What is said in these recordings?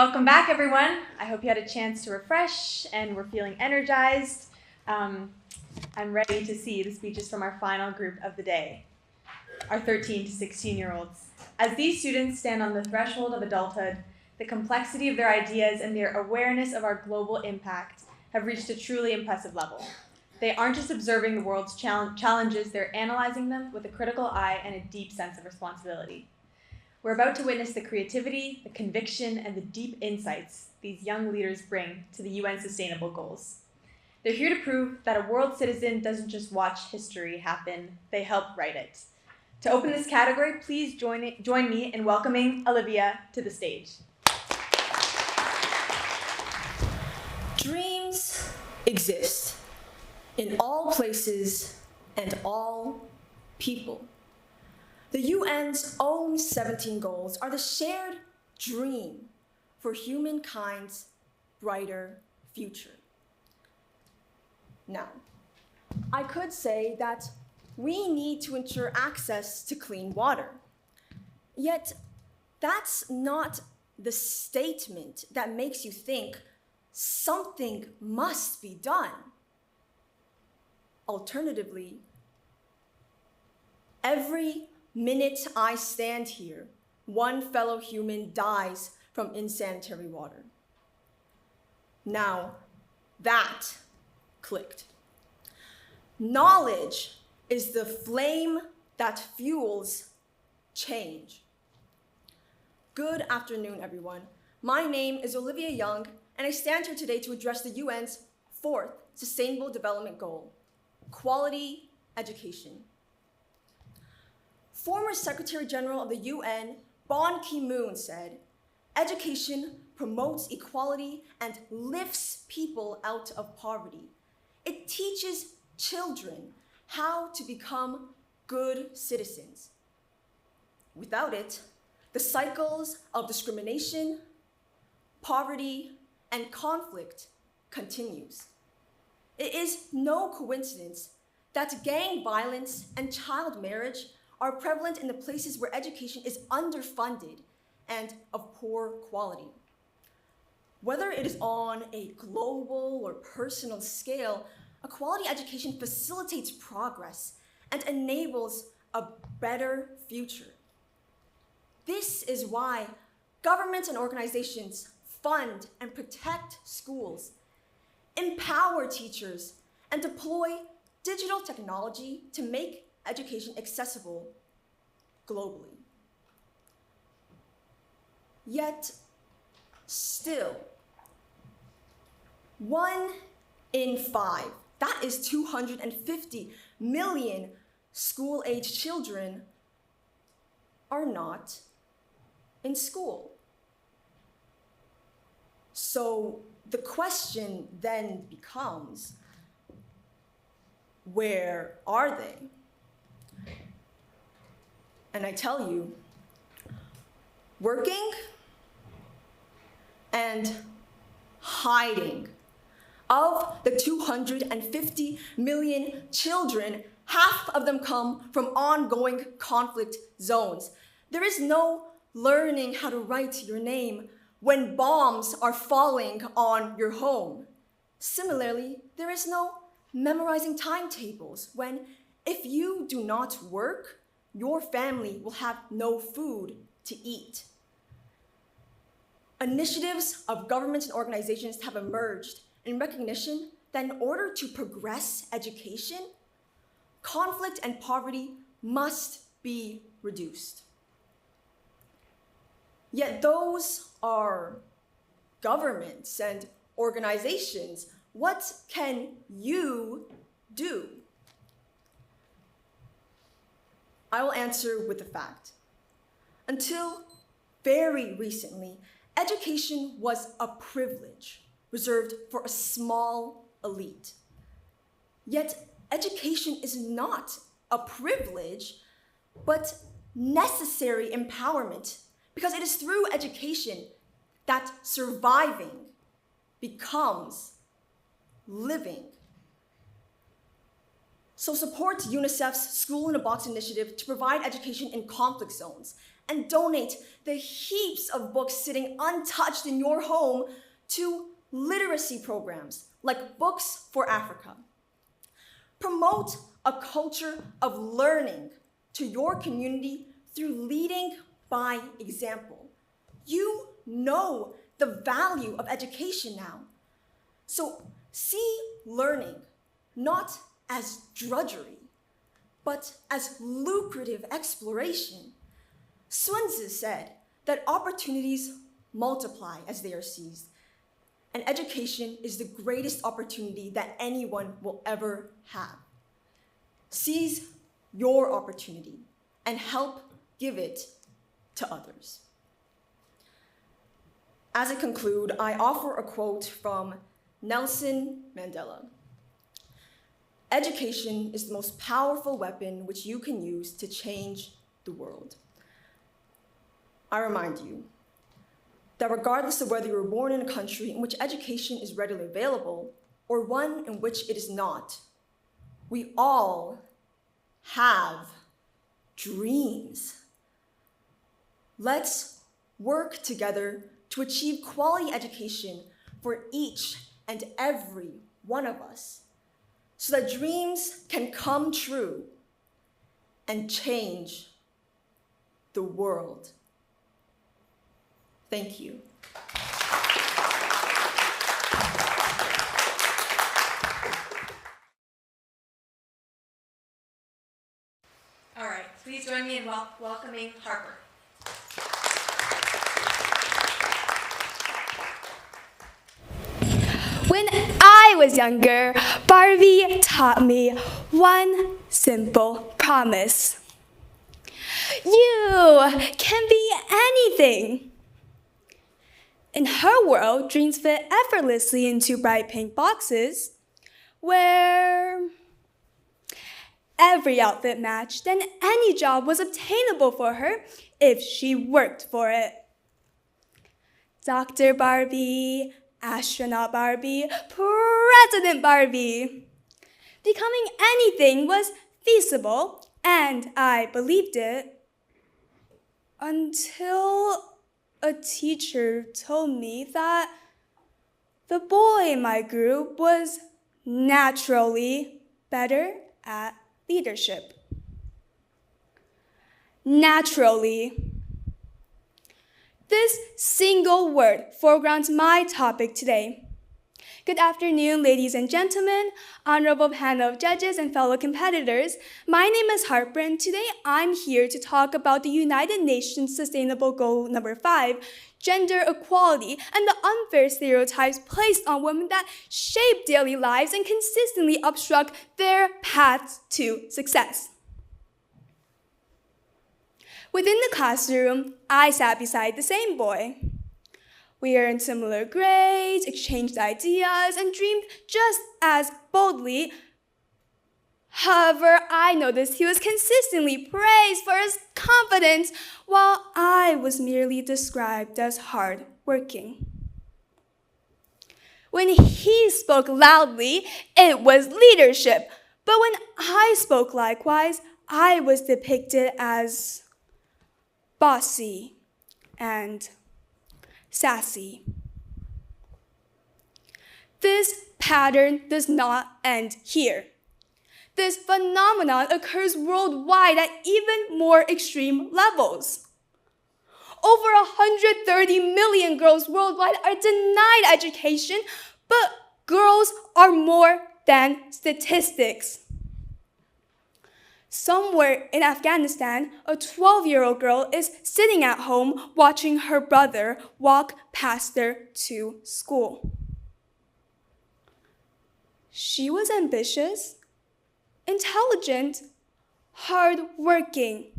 welcome back, everyone. I hope you had a chance to refresh and we're feeling energized. I'm ready to see the speeches from our final group of the day, our 13 to 16-year-olds. As these students stand on the threshold of adulthood, the complexity of their ideas and their awareness of our global impact have reached a truly impressive level. They aren't just observing the world's challenges, they're analyzing them with a critical eye and a deep sense of responsibility. We're about to witness the creativity, the conviction, and the deep insights these young leaders bring to the UN Sustainable Goals. They're here to prove that a world citizen doesn't just watch history happen, they help write it. To open this category, please join me in welcoming Olivia to the stage. Dreams exist in all places and all people. The UN's own 17 goals are the shared dream for humankind's brighter future. Now, I could say that we need to ensure access to clean water. Yet, that's not the statement that makes you think something must be done. Alternatively, every minute I stand here, one fellow human dies from insanitary water. Now, that clicked. Knowledge is the flame that fuels change. Good afternoon, everyone. My name is Olivia Young, and I stand here today to address the UN's 4th Sustainable Development Goal, quality education. Former Secretary General of the UN, Ban Ki-moon, said, "Education promotes equality and lifts people out of poverty. It teaches children how to become good citizens. Without it, the cycles of discrimination, poverty, and conflict continues." It is no coincidence that gang violence and child marriage are prevalent in the places where education is underfunded and of poor quality. Whether it is on a global or personal scale, a quality education facilitates progress and enables a better future. This is why governments and organizations fund and protect schools, empower teachers, and deploy digital technology to make education accessible globally. Yet, still, 1 in 5, that is 250 million school-age children, are not in school. So the question then becomes, where are they? And I tell you, working and hiding. Of the 250 million children, half of them come from ongoing conflict zones. There is no learning how to write your name when bombs are falling on your home. Similarly, there is no memorizing timetables when, if you do not work, your family will have no food to eat. Initiatives of governments and organizations have emerged in recognition that in order to progress education, conflict and poverty must be reduced. Yet those are governments and organizations. What can you do? I will answer with a fact. Until very recently, education was a privilege reserved for a small elite. Yet education is not a privilege, but necessary empowerment, because it is through education that surviving becomes living. So support UNICEF's School in a Box initiative to provide education in conflict zones and donate the heaps of books sitting untouched in your home to literacy programs like Books for Africa. Promote a culture of learning to your community through leading by example. You know the value of education now. So see learning not as drudgery, but as lucrative exploration. Sun Tzu said that opportunities multiply as they are seized, and education is the greatest opportunity that anyone will ever have. Seize your opportunity and help give it to others. As I conclude, I offer a quote from Nelson Mandela. Education is the most powerful weapon which you can use to change the world. I remind you that regardless of whether you were born in a country in which education is readily available or one in which it is not, we all have dreams. Let's work together to achieve quality education for each and every one of us so that dreams can come true and change the world. Thank you. All right, please join me in welcoming Harper. When I was younger, Barbie taught me one simple promise. You can be anything. In her world, dreams fit effortlessly into bright pink boxes where every outfit matched and any job was obtainable for her if she worked for it. Dr. Barbie, Astronaut Barbie, President Barbie. Becoming anything was feasible, and I believed it until a teacher told me that the boy in my group was naturally better at leadership. Naturally. This single word foregrounds my topic today. Good afternoon, ladies and gentlemen, honorable panel of judges and fellow competitors. My name is Harper, and today I'm here to talk about the United Nations Sustainable Goal number 5, gender equality, and the unfair stereotypes placed on women that shape daily lives and consistently obstruct their paths to success. Within the classroom, I sat beside the same boy. We earned similar grades, exchanged ideas, and dreamed just as boldly. However, I noticed he was consistently praised for his confidence, while I was merely described as hardworking. When he spoke loudly, it was leadership. But when I spoke likewise, I was depicted as bossy and sassy. This pattern does not end here. This phenomenon occurs worldwide at even more extreme levels. Over 130 million girls worldwide are denied education, but girls are more than statistics. Somewhere in Afghanistan, a 12-year-old girl is sitting at home watching her brother walk past her to school. She was ambitious, intelligent, hardworking.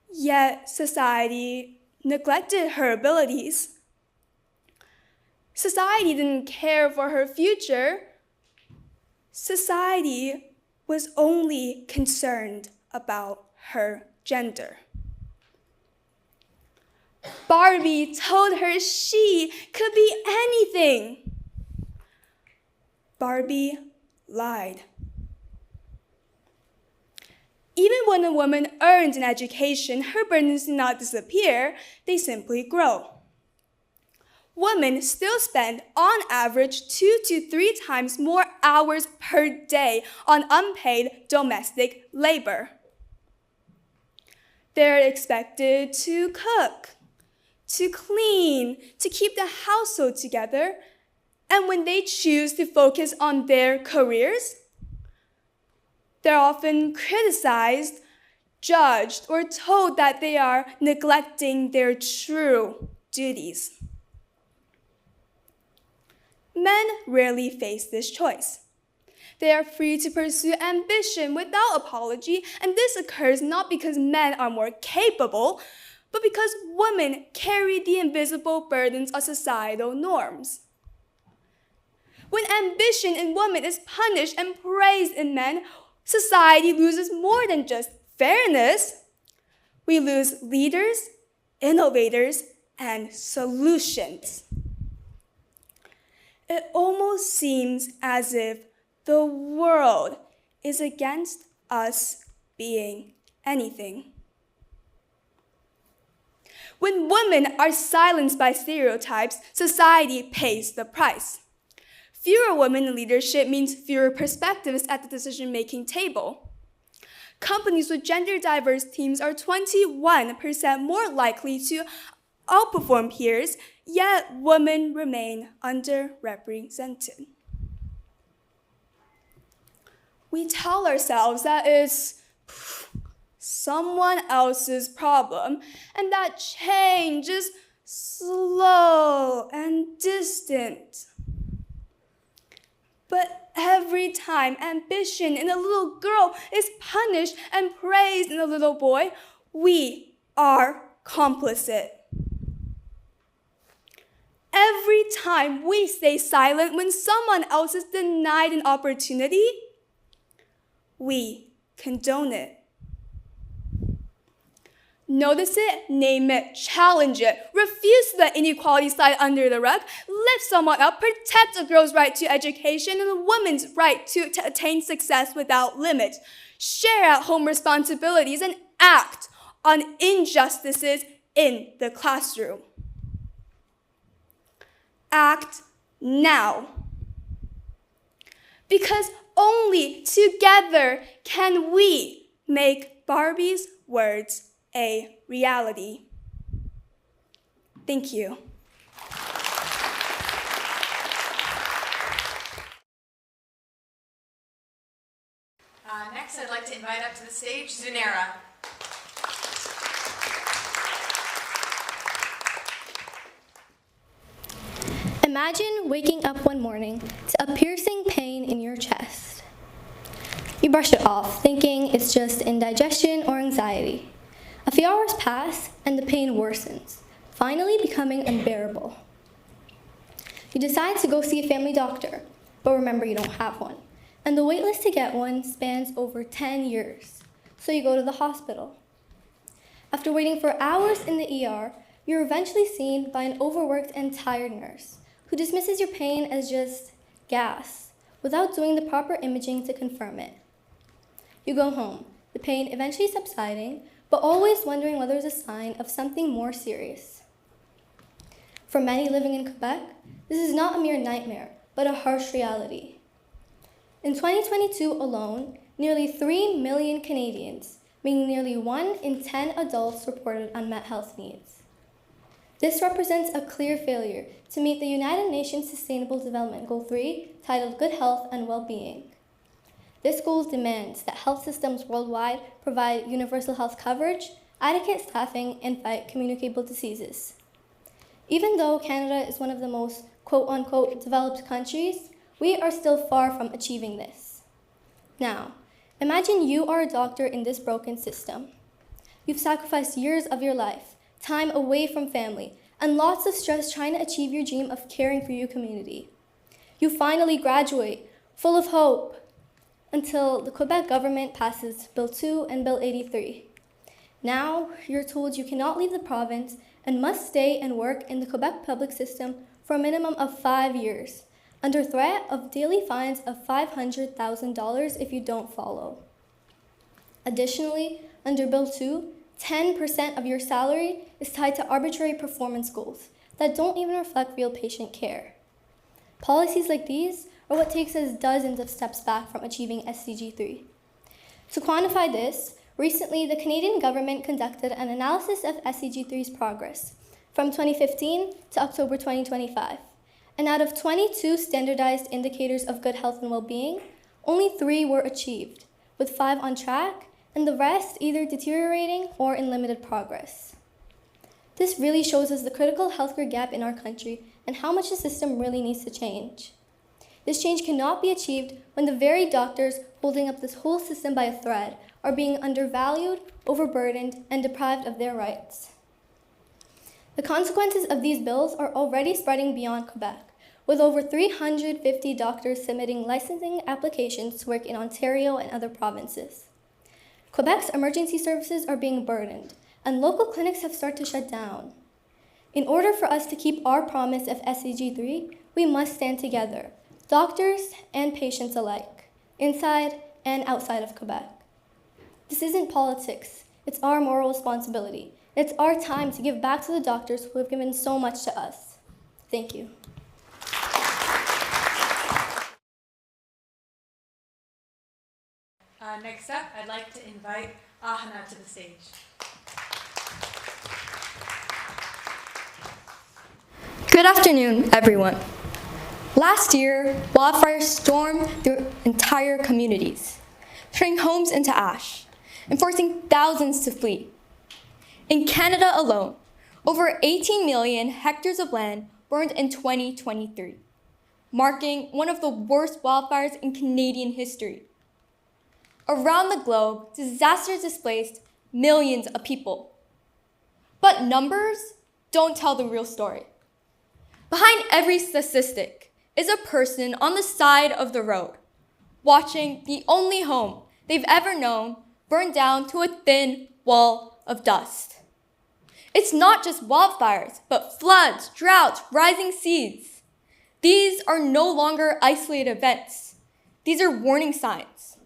Yet society neglected her abilities. Society didn't care for her future. Society was only concerned about her gender. Barbie told her she could be anything. Barbie lied. Even when a woman earns an education, her burdens do not disappear, they simply grow. Women still spend, on average, 2 to 3 times more hours per day on unpaid domestic labor. They're expected to cook, to clean, to keep the household together, and when they choose to focus on their careers, they're often criticized, judged, or told that they are neglecting their true duties. Men rarely face this choice. They are free to pursue ambition without apology, and this occurs not because men are more capable, but because women carry the invisible burdens of societal norms. When ambition in women is punished and praised in men, society loses more than just fairness. We lose leaders, innovators, and solutions. It almost seems as if the world is against us being anything. When women are silenced by stereotypes, society pays the price. Fewer women in leadership means fewer perspectives at the decision-making table. Companies with gender-diverse teams are 21% more likely to outperform peers, yet women remain underrepresented. We tell ourselves that it's someone else's problem and that change is slow and distant. But every time ambition in a little girl is punished and praised in a little boy, we are complicit. Every time we stay silent when someone else is denied an opportunity, we condone it. Notice it, name it, challenge it, refuse to let inequality slide under the rug, lift someone up, protect a girl's right to education and a woman's right to attain success without limits, share at home responsibilities, and act on injustices in the classroom. Act now. Because only together can we make Barbie's words a reality. Thank you. Next, I'd like to invite up to the stage Zunera. Imagine waking up one morning to a piercing pain in your chest. You brush it off, thinking it's just indigestion or anxiety. A few hours pass, and the pain worsens, finally becoming unbearable. You decide to go see a family doctor, but remember you don't have one, and the wait list to get one spans over 10 years, so you go to the hospital. After waiting for hours in the ER, you're eventually seen by an overworked and tired nurse, who dismisses your pain as just gas, without doing the proper imaging to confirm it. You go home, the pain eventually subsiding, but always wondering whether it's a sign of something more serious. For many living in Quebec, this is not a mere nightmare, but a harsh reality. In 2022 alone, nearly 3 million Canadians, meaning nearly 1 in 10 adults, reported unmet health needs. This represents a clear failure to meet the United Nations Sustainable Development Goal 3, titled Good Health and Well-Being. This goal demands that health systems worldwide provide universal health coverage, adequate staffing, and fight communicable diseases. Even though Canada is one of the most quote-unquote developed countries, we are still far from achieving this. Now, imagine you are a doctor in this broken system. You've sacrificed years of your life, time away from family, and lots of stress trying to achieve your dream of caring for your community. You finally graduate, full of hope, until the Quebec government passes Bill 2 and Bill 83. Now, you're told you cannot leave the province and must stay and work in the Quebec public system for a minimum of 5 years, under threat of daily fines of $500,000 if you don't follow. Additionally, under Bill 2, 10% of your salary is tied to arbitrary performance goals that don't even reflect real patient care. Policies like these are what takes us dozens of steps back from achieving SDG 3. To quantify this, recently the Canadian government conducted an analysis of SDG 3's progress from 2015 to October 2025. And out of 22 standardized indicators of good health and well-being, only 3 were achieved, with 5 on track and the rest either deteriorating or in limited progress. This really shows us the critical healthcare gap in our country and how much the system really needs to change. This change cannot be achieved when the very doctors holding up this whole system by a thread are being undervalued, overburdened, and deprived of their rights. The consequences of these bills are already spreading beyond Quebec, with over 350 doctors submitting licensing applications to work in Ontario and other provinces. Quebec's emergency services are being burdened, and local clinics have started to shut down. In order for us to keep our promise of SDG 3, we must stand together, doctors and patients alike, inside and outside of Quebec. This isn't politics, it's our moral responsibility. It's our time to give back to the doctors who have given so much to us. Thank you. Next up, I'd like to invite Ahana to the stage. Good afternoon, everyone. Last year, wildfires stormed through entire communities, turning homes into ash and forcing thousands to flee. In Canada alone, over 18 million hectares of land burned in 2023, marking one of the worst wildfires in Canadian history. Around the globe, disasters displaced millions of people. But numbers don't tell the real story. Behind every statistic is a person on the side of the road, watching the only home they've ever known burn down to a thin wall of dust. It's not just wildfires, but floods, droughts, rising seas. These are no longer isolated events. These are warning signs.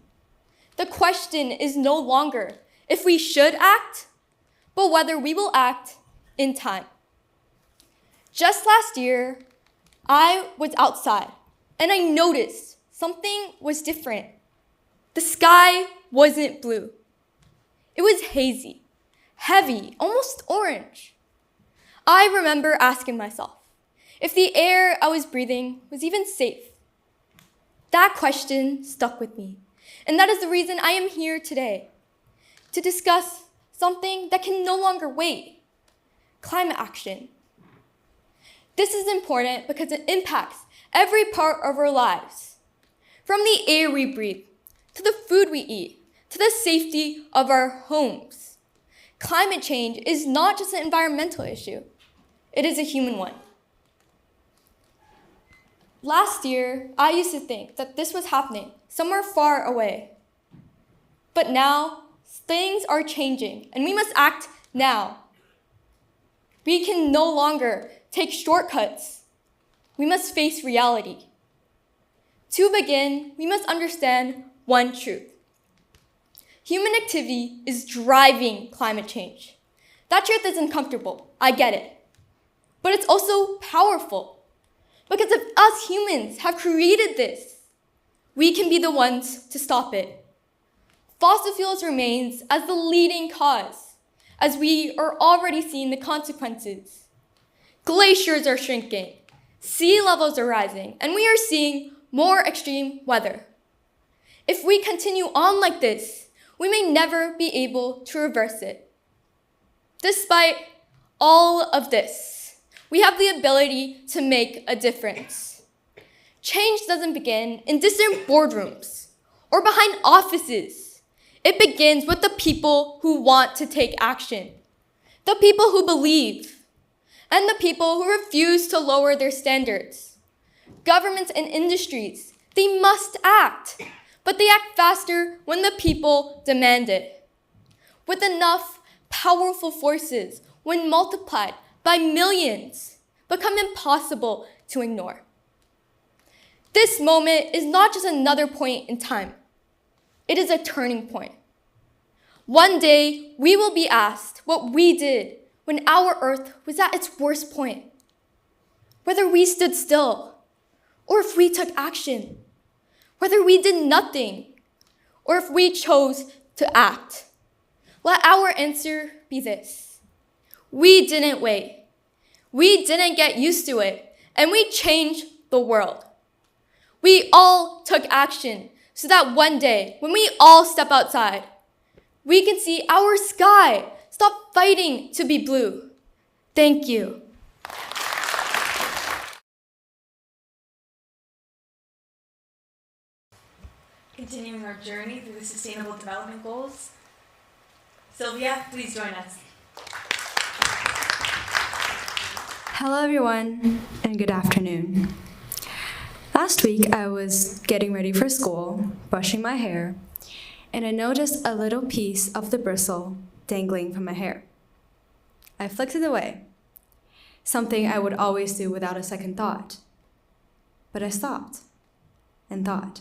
The question is no longer if we should act, but whether we will act in time. Just last year, I was outside and I noticed something was different. The sky wasn't blue. It was hazy, heavy, almost orange. I remember asking myself if the air I was breathing was even safe. That question stuck with me, and that is the reason I am here today, to discuss something that can no longer wait: climate action. This is important because it impacts every part of our lives, from the air we breathe, to the food we eat, to the safety of our homes. Climate change is not just an environmental issue, it is a human one. Last year, I used to think that this was happening somewhere far away. But now, things are changing, and we must act now. We can no longer take shortcuts. We must face reality. To begin, we must understand one truth. Human activity is driving climate change. That truth is uncomfortable, I get it. But it's also powerful. Because if us humans have created this, we can be the ones to stop it. Fossil fuels remains as the leading cause, as we are already seeing the consequences. Glaciers are shrinking, sea levels are rising, and we are seeing more extreme weather. If we continue on like this, we may never be able to reverse it. Despite all of this, we have the ability to make a difference. Change doesn't begin in distant boardrooms or behind offices. It begins with the people who want to take action, the people who believe, and the people who refuse to lower their standards. Governments and industries, they must act, but they act faster when the people demand it. With enough powerful forces, when multiplied by millions, become impossible to ignore. This moment is not just another point in time. It is a turning point. One day, we will be asked what we did when our Earth was at its worst point. Whether we stood still, or if we took action. Whether we did nothing, or if we chose to act. Let our answer be this. We didn't wait. We didn't get used to it, and we changed the world. We all took action so that one day, when we all step outside, we can see our sky stop fighting to be blue. Thank you. Continuing our journey through the Sustainable Development Goals. Sylvia, please join us. Hello everyone, and good afternoon. Last week I was getting ready for school, brushing my hair, and I noticed a little piece of the bristle dangling from my hair. I flicked it away, something I would always do without a second thought. But I stopped and thought,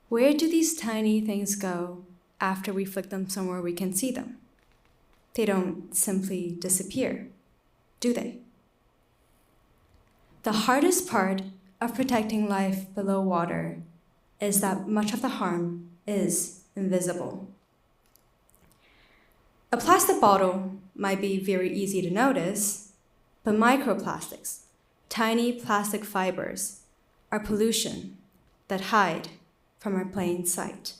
where do these tiny things go after we flick them somewhere we can see them? They don't simply disappear, do they? The hardest part of protecting life below water is that much of the harm is invisible. A plastic bottle might be very easy to notice, but microplastics, tiny plastic fibers, are pollution that hide from our plain sight.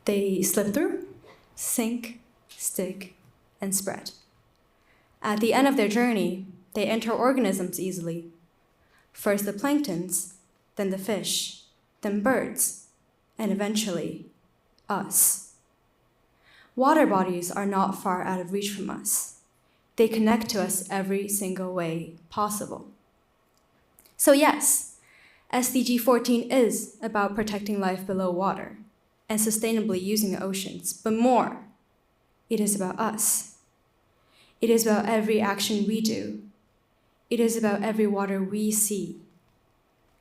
They slip through, sink, stick, and spread. At the end of their journey, they enter organisms easily. First the planktons, then the fish, then birds, and eventually, us. Water bodies are not far out of reach from us. They connect to us every single way possible. So yes, SDG 14 is about protecting life below water and sustainably using the oceans, but more, it is about us. It is about every action we do. It is about every water we see.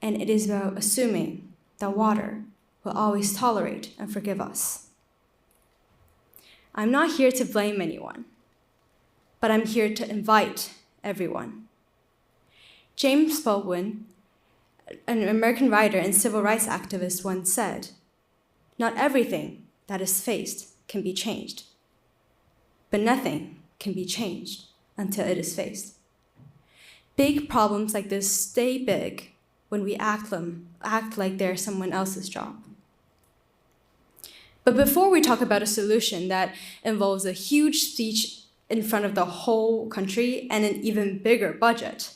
And it is about assuming that water will always tolerate and forgive us. I'm not here to blame anyone, but I'm here to invite everyone. James Baldwin, an American writer and civil rights activist, once said, "Not everything that is faced can be changed, but nothing can be changed until it is faced." Big problems like this stay big when we act like they're someone else's job. But before we talk about a solution that involves a huge speech in front of the whole country and an even bigger budget,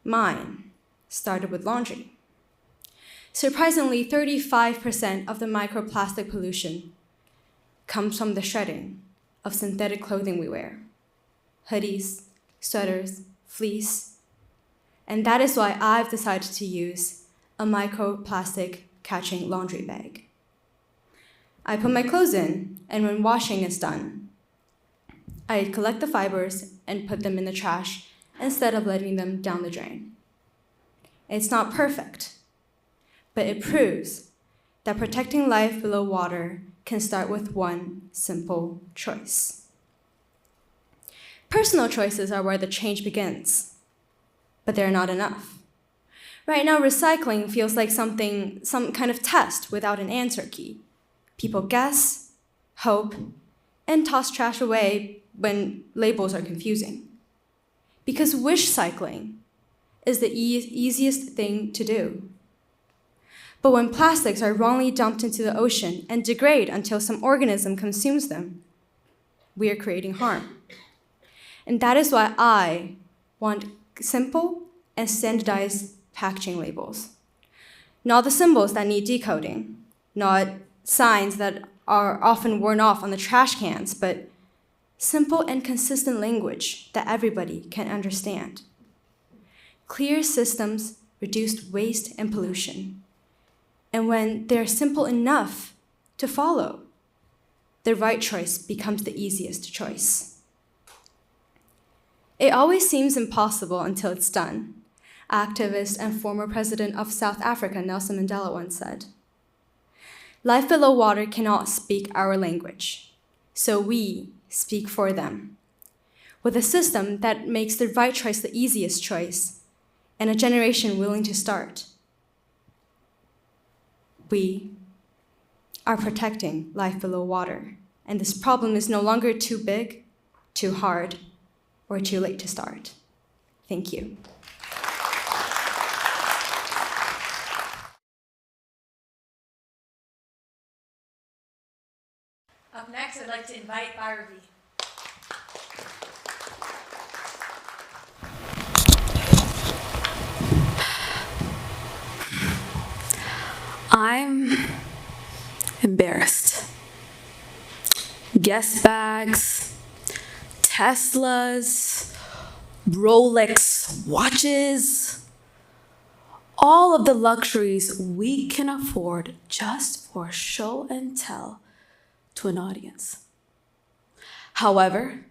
mine started with laundry. Surprisingly, 35% of the microplastic pollution comes from the shredding of synthetic clothing we wear, hoodies, sweaters, fleece. And that is why I've decided to use a microplastic catching laundry bag. I put my clothes in, and when washing is done, I collect the fibers and put them in the trash instead of letting them down the drain. It's not perfect, but it proves that protecting life below water can start with one simple choice. Personal choices are where the change begins, but they're not enough. Right now, recycling feels like some kind of test without an answer key. People guess, hope, and toss trash away when labels are confusing. Because wish cycling is the easiest thing to do. But when plastics are wrongly dumped into the ocean and degrade until some organism consumes them, we are creating harm. And that is why I want simple and standardized packaging labels. Not the symbols that need decoding, not signs that are often worn off on the trash cans, but simple and consistent language that everybody can understand. Clear systems reduce waste and pollution. And when they're simple enough to follow, the right choice becomes the easiest choice. It always seems impossible until it's done, activist and former president of South Africa, Nelson Mandela, once said. Life below water cannot speak our language, so we speak for them. With a system that makes the right choice the easiest choice, and a generation willing to start, we are protecting life below water, and this problem is no longer too big, too hard, or too late to start. Thank you. Up next, I'd like to invite Bhairavi. I'm embarrassed. Guest bags, Teslas, Rolex watches, all of the luxuries we can afford just for show and tell to an audience. However,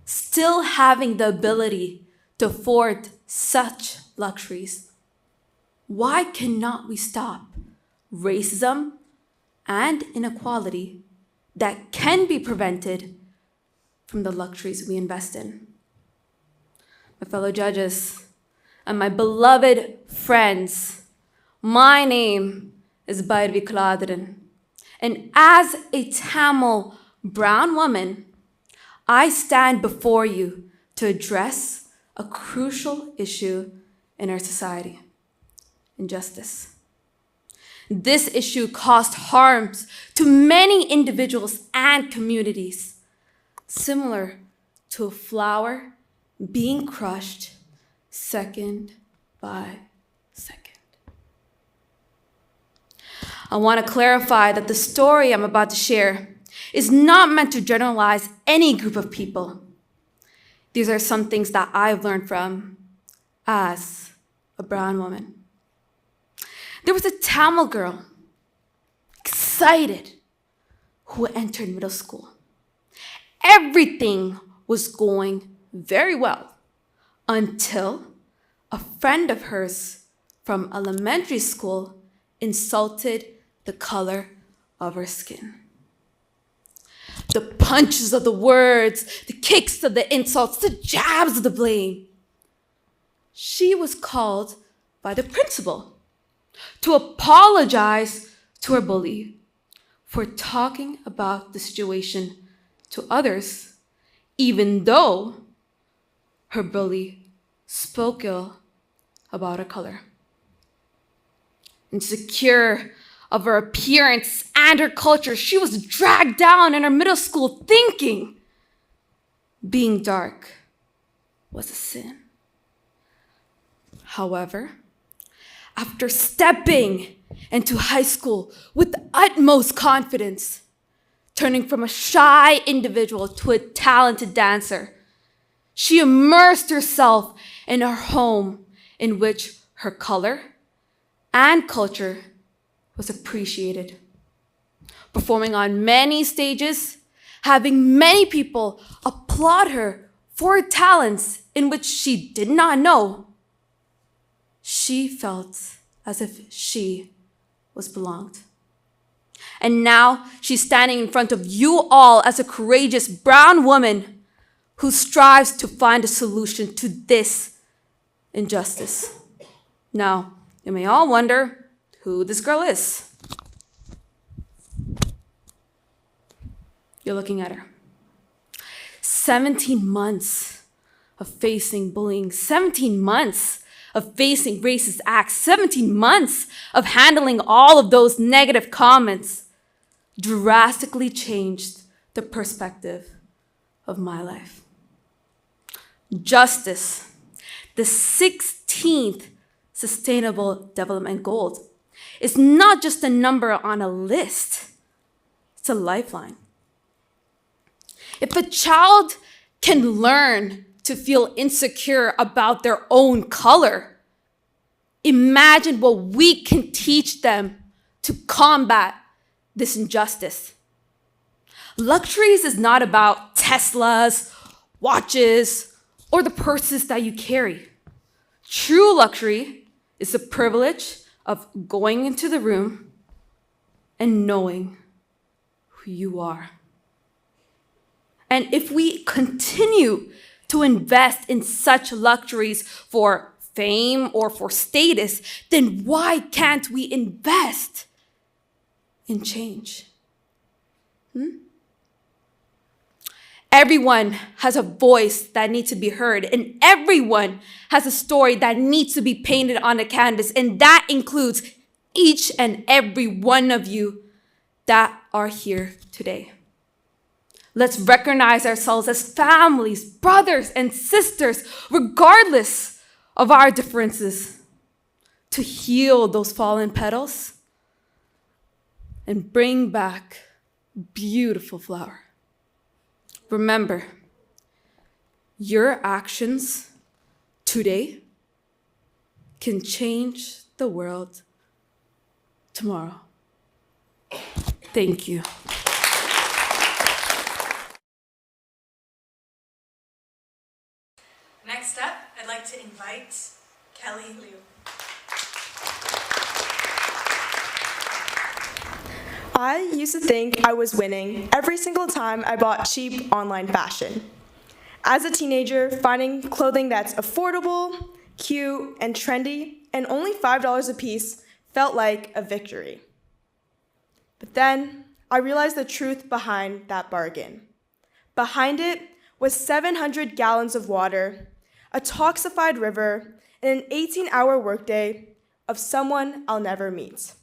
still having the ability to afford such luxuries, why cannot we stop racism and inequality that can be prevented from the luxuries we invest in? My fellow judges and my beloved friends, my name is Bhairavi Kaladharan, and as a Tamil brown woman, I stand before you to address a crucial issue in our society: injustice. This issue caused harms to many individuals and communities, similar to a flower being crushed second by second. I want to clarify that the story I'm about to share is not meant to generalize any group of people. These are some things that I've learned from as a brown woman. There was a Tamil girl, excited, who entered middle school. Everything was going very well until a friend of hers from elementary school insulted the color of her skin. The punches of the words, the kicks of the insults, the jabs of the blame. She was called by the principal to apologize to her bully for talking about the situation to others, even though her bully spoke ill about her color. Insecure of her appearance and her culture, she was dragged down in her middle school thinking being dark was a sin. However, after stepping into high school with the utmost confidence, turning from a shy individual to a talented dancer, she immersed herself in her home in which her color and culture was appreciated. Performing on many stages, having many people applaud her for her talents in which she did not know, she felt as if she was belonged. And now she's standing in front of you all as a courageous brown woman who strives to find a solution to this injustice. Now, you may all wonder who this girl is. You're looking at her. 17 months of facing bullying, 17 months of facing racist acts, 17 months of handling all of those negative comments drastically changed the perspective of my life. Justice, the 16th Sustainable Development Goal, is not just a number on a list, it's a lifeline. If a child can learn to feel insecure about their own color, imagine what we can teach them to combat this injustice. Luxuries is not about Teslas, watches, or the purses that you carry. True luxury is the privilege of going into the room and knowing who you are. And if we continue to invest in such luxuries for fame or for status, then why can't we invest in change? Everyone has a voice that needs to be heard, and everyone has a story that needs to be painted on a canvas, and that includes each and every one of you that are here today. Let's recognize ourselves as families, brothers, and sisters, regardless of our differences, to heal those fallen petals and bring back a beautiful flower. Remember, your actions today can change the world tomorrow. Thank you. Next up, I'd like to invite Kelly Liu. I used to think I was winning every single time I bought cheap online fashion. As a teenager, finding clothing that's affordable, cute, and trendy, and only $5 a piece felt like a victory. But then, I realized the truth behind that bargain. Behind it was 700 gallons of water, a toxified river, and an 18-hour workday of someone I'll never meet.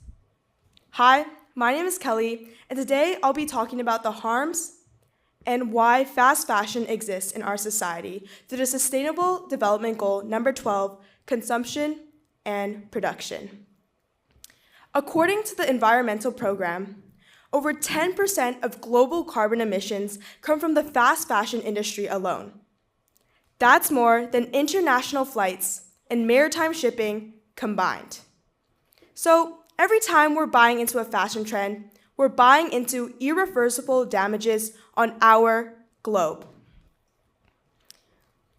Hi, my name is Kelly, and today I'll be talking about the harms and why fast fashion exists in our society through the Sustainable Development Goal number 12, consumption and production. According to the Environmental Program, over 10% of global carbon emissions come from the fast fashion industry alone. That's more than international flights and maritime shipping combined. So every time we're buying into a fashion trend, we're buying into irreversible damages on our globe.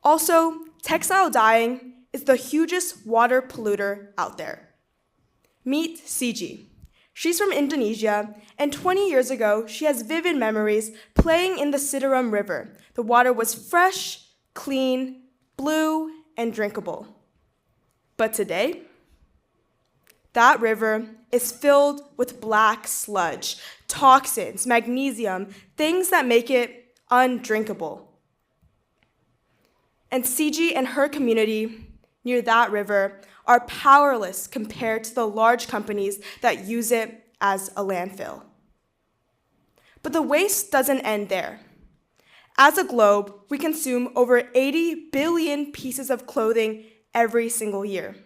Also, textile dyeing is the hugest water polluter out there. Meet Siji. She's from Indonesia, and 20 years ago, she has vivid memories playing in the Citarum River. The water was fresh, clean, blue, and drinkable. But today, that river is filled with black sludge, toxins, magnesium, things that make it undrinkable. And Siji and her community near that river are powerless compared to the large companies that use it as a landfill. But the waste doesn't end there. As a globe, we consume over 80 billion pieces of clothing every single year.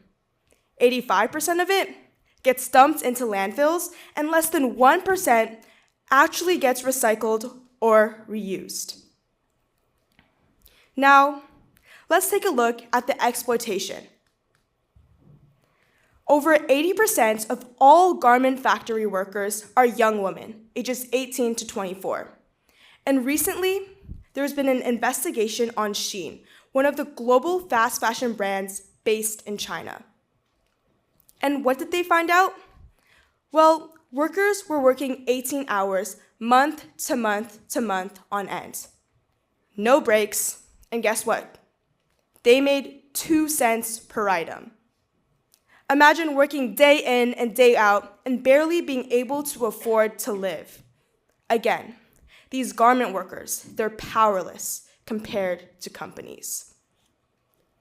85% of it gets dumped into landfills, and less than 1% actually gets recycled or reused. Now, let's take a look at the exploitation. Over 80% of all garment factory workers are young women, ages 18 to 24. And recently, there's been an investigation on Shein, one of the global fast fashion brands based in China. And what did they find out? Well, workers were working 18 hours, month to month to month on end. No breaks, and guess what? They made 2 cents per item. Imagine working day in and day out and barely being able to afford to live. Again, these garment workers, they're powerless compared to companies.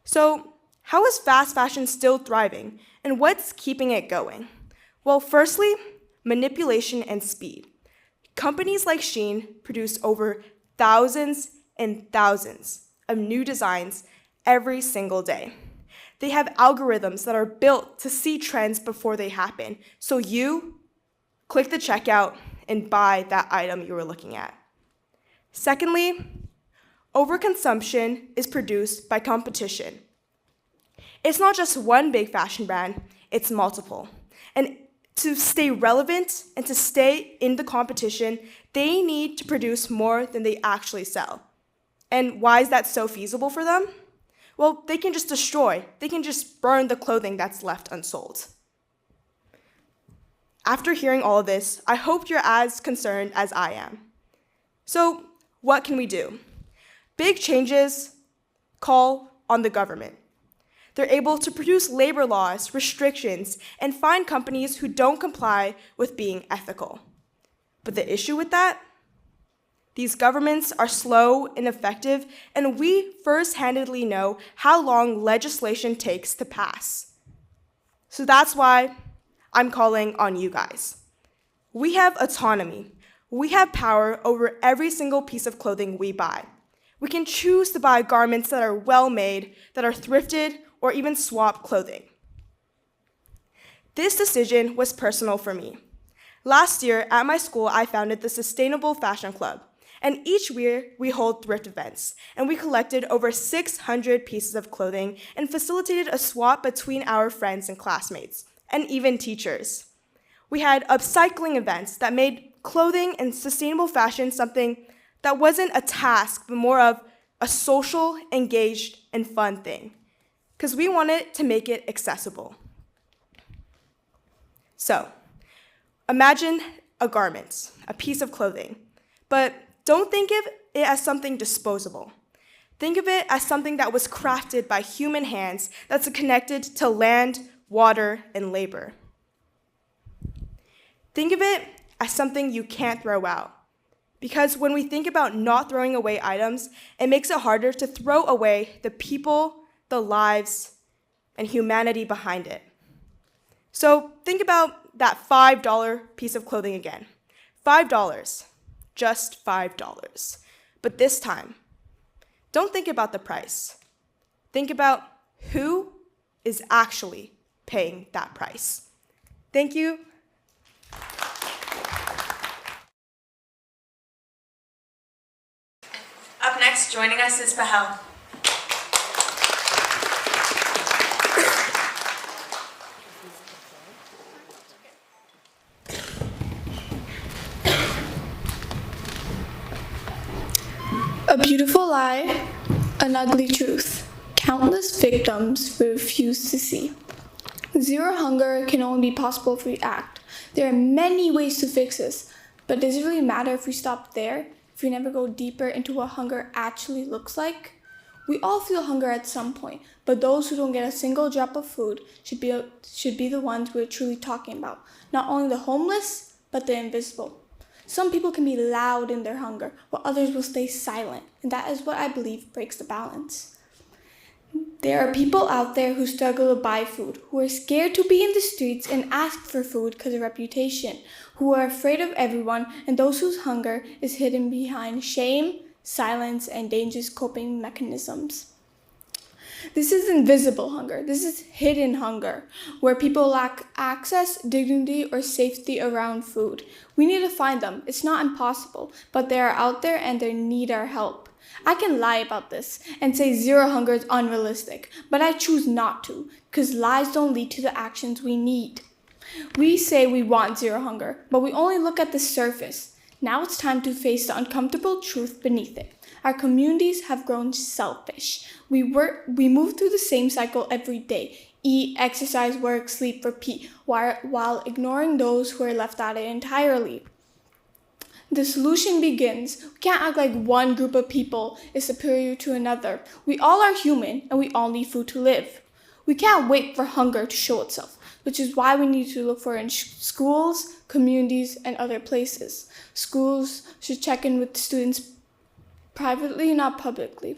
So, how is fast fashion still thriving, and what's keeping it going? Well, firstly, manipulation and speed. Companies like Shein produce over thousands and thousands of new designs every single day. They have algorithms that are built to see trends before they happen, so you click the checkout and buy that item you were looking at. Secondly, overconsumption is produced by competition. It's not just one big fashion brand, it's multiple. And to stay relevant and to stay in the competition, they need to produce more than they actually sell. And why is that so feasible for them? Well, they can just burn the clothing that's left unsold. After hearing all of this, I hope you're as concerned as I am. So, what can we do? Big changes call on the government. They're able to produce labor laws, restrictions, and fine companies who don't comply with being ethical. But the issue with that? These governments are slow, ineffective, and we first-handedly know how long legislation takes to pass. So that's why I'm calling on you guys. We have autonomy. We have power over every single piece of clothing we buy. We can choose to buy garments that are well-made, that are thrifted, or even swap clothing. This decision was personal for me. Last year, at my school, I founded the Sustainable Fashion Club, and each year we hold thrift events, and we collected over 600 pieces of clothing and facilitated a swap between our friends and classmates, and even teachers. We had upcycling events that made clothing and sustainable fashion something that wasn't a task, but more of a social, engaged, and fun thing, because we wanted to make it accessible. So, imagine a garment, a piece of clothing, but don't think of it as something disposable. Think of it as something that was crafted by human hands that's connected to land, water, and labor. Think of it as something you can't throw out. Because when we think about not throwing away items, it makes it harder to throw away the people, the lives, and humanity behind it. So think about that $5 piece of clothing again. $5, just $5. But this time, don't think about the price. Think about who is actually paying that price. Thank you. Up next, joining us is Bahel. A beautiful lie, an ugly truth. Countless victims we refuse to see. Zero hunger can only be possible if we act. There are many ways to fix this, but does it really matter if we stop there? If we never go deeper into what hunger actually looks like? We all feel hunger at some point, but those who don't get a single drop of food should be the ones we're truly talking about. Not only the homeless, but the invisible. Some people can be loud in their hunger, while others will stay silent, and that is what I believe breaks the balance. There are people out there who struggle to buy food, who are scared to be in the streets and ask for food because of reputation, who are afraid of everyone, and those whose hunger is hidden behind shame, silence, and dangerous coping mechanisms. This is invisible hunger. This is hidden hunger, where people lack access, dignity, or safety around food. We need to find them. It's not impossible, but they are out there and they need our help. I can lie about this and say zero hunger is unrealistic, but I choose not to, because lies don't lead to the actions we need. We say we want zero hunger, but we only look at the surface. Now it's time to face the uncomfortable truth beneath it. Our communities have grown selfish. We move through the same cycle every day. Eat, exercise, work, sleep, repeat, while ignoring those who are left out entirely. The solution begins. We can't act like one group of people is superior to another. We all are human, and we all need food to live. We can't wait for hunger to show itself, which is why we need to look for it in schools, communities, and other places. Schools should check in with students privately, not publicly.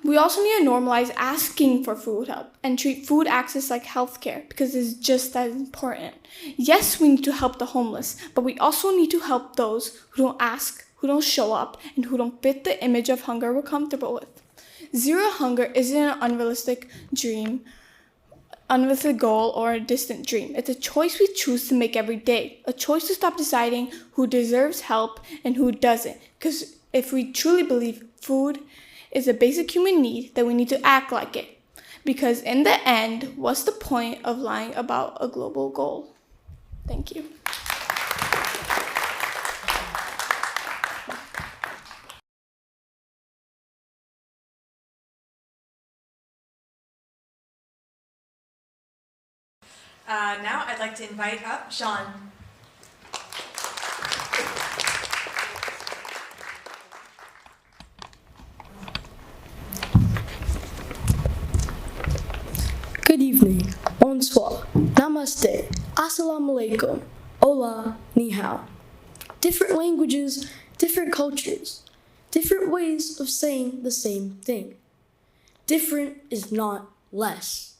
We also need to normalize asking for food help and treat food access like healthcare, because it's just as important. Yes, we need to help the homeless, but we also need to help those who don't ask, who don't show up, and who don't fit the image of hunger we're comfortable with. Zero hunger isn't an unrealistic goal or a distant dream. It's a choice we choose to make every day, a choice to stop deciding who deserves help and who doesn't. Because if we truly believe food is a basic human need, then we need to act like it. Because in the end, what's the point of lying about a global goal? Thank you. Now I'd like to invite up Sean. evening, bonsoir, namaste, assalamu alaikum, hola, ni hao. Different languages, different cultures, different ways of saying the same thing. Different is not less.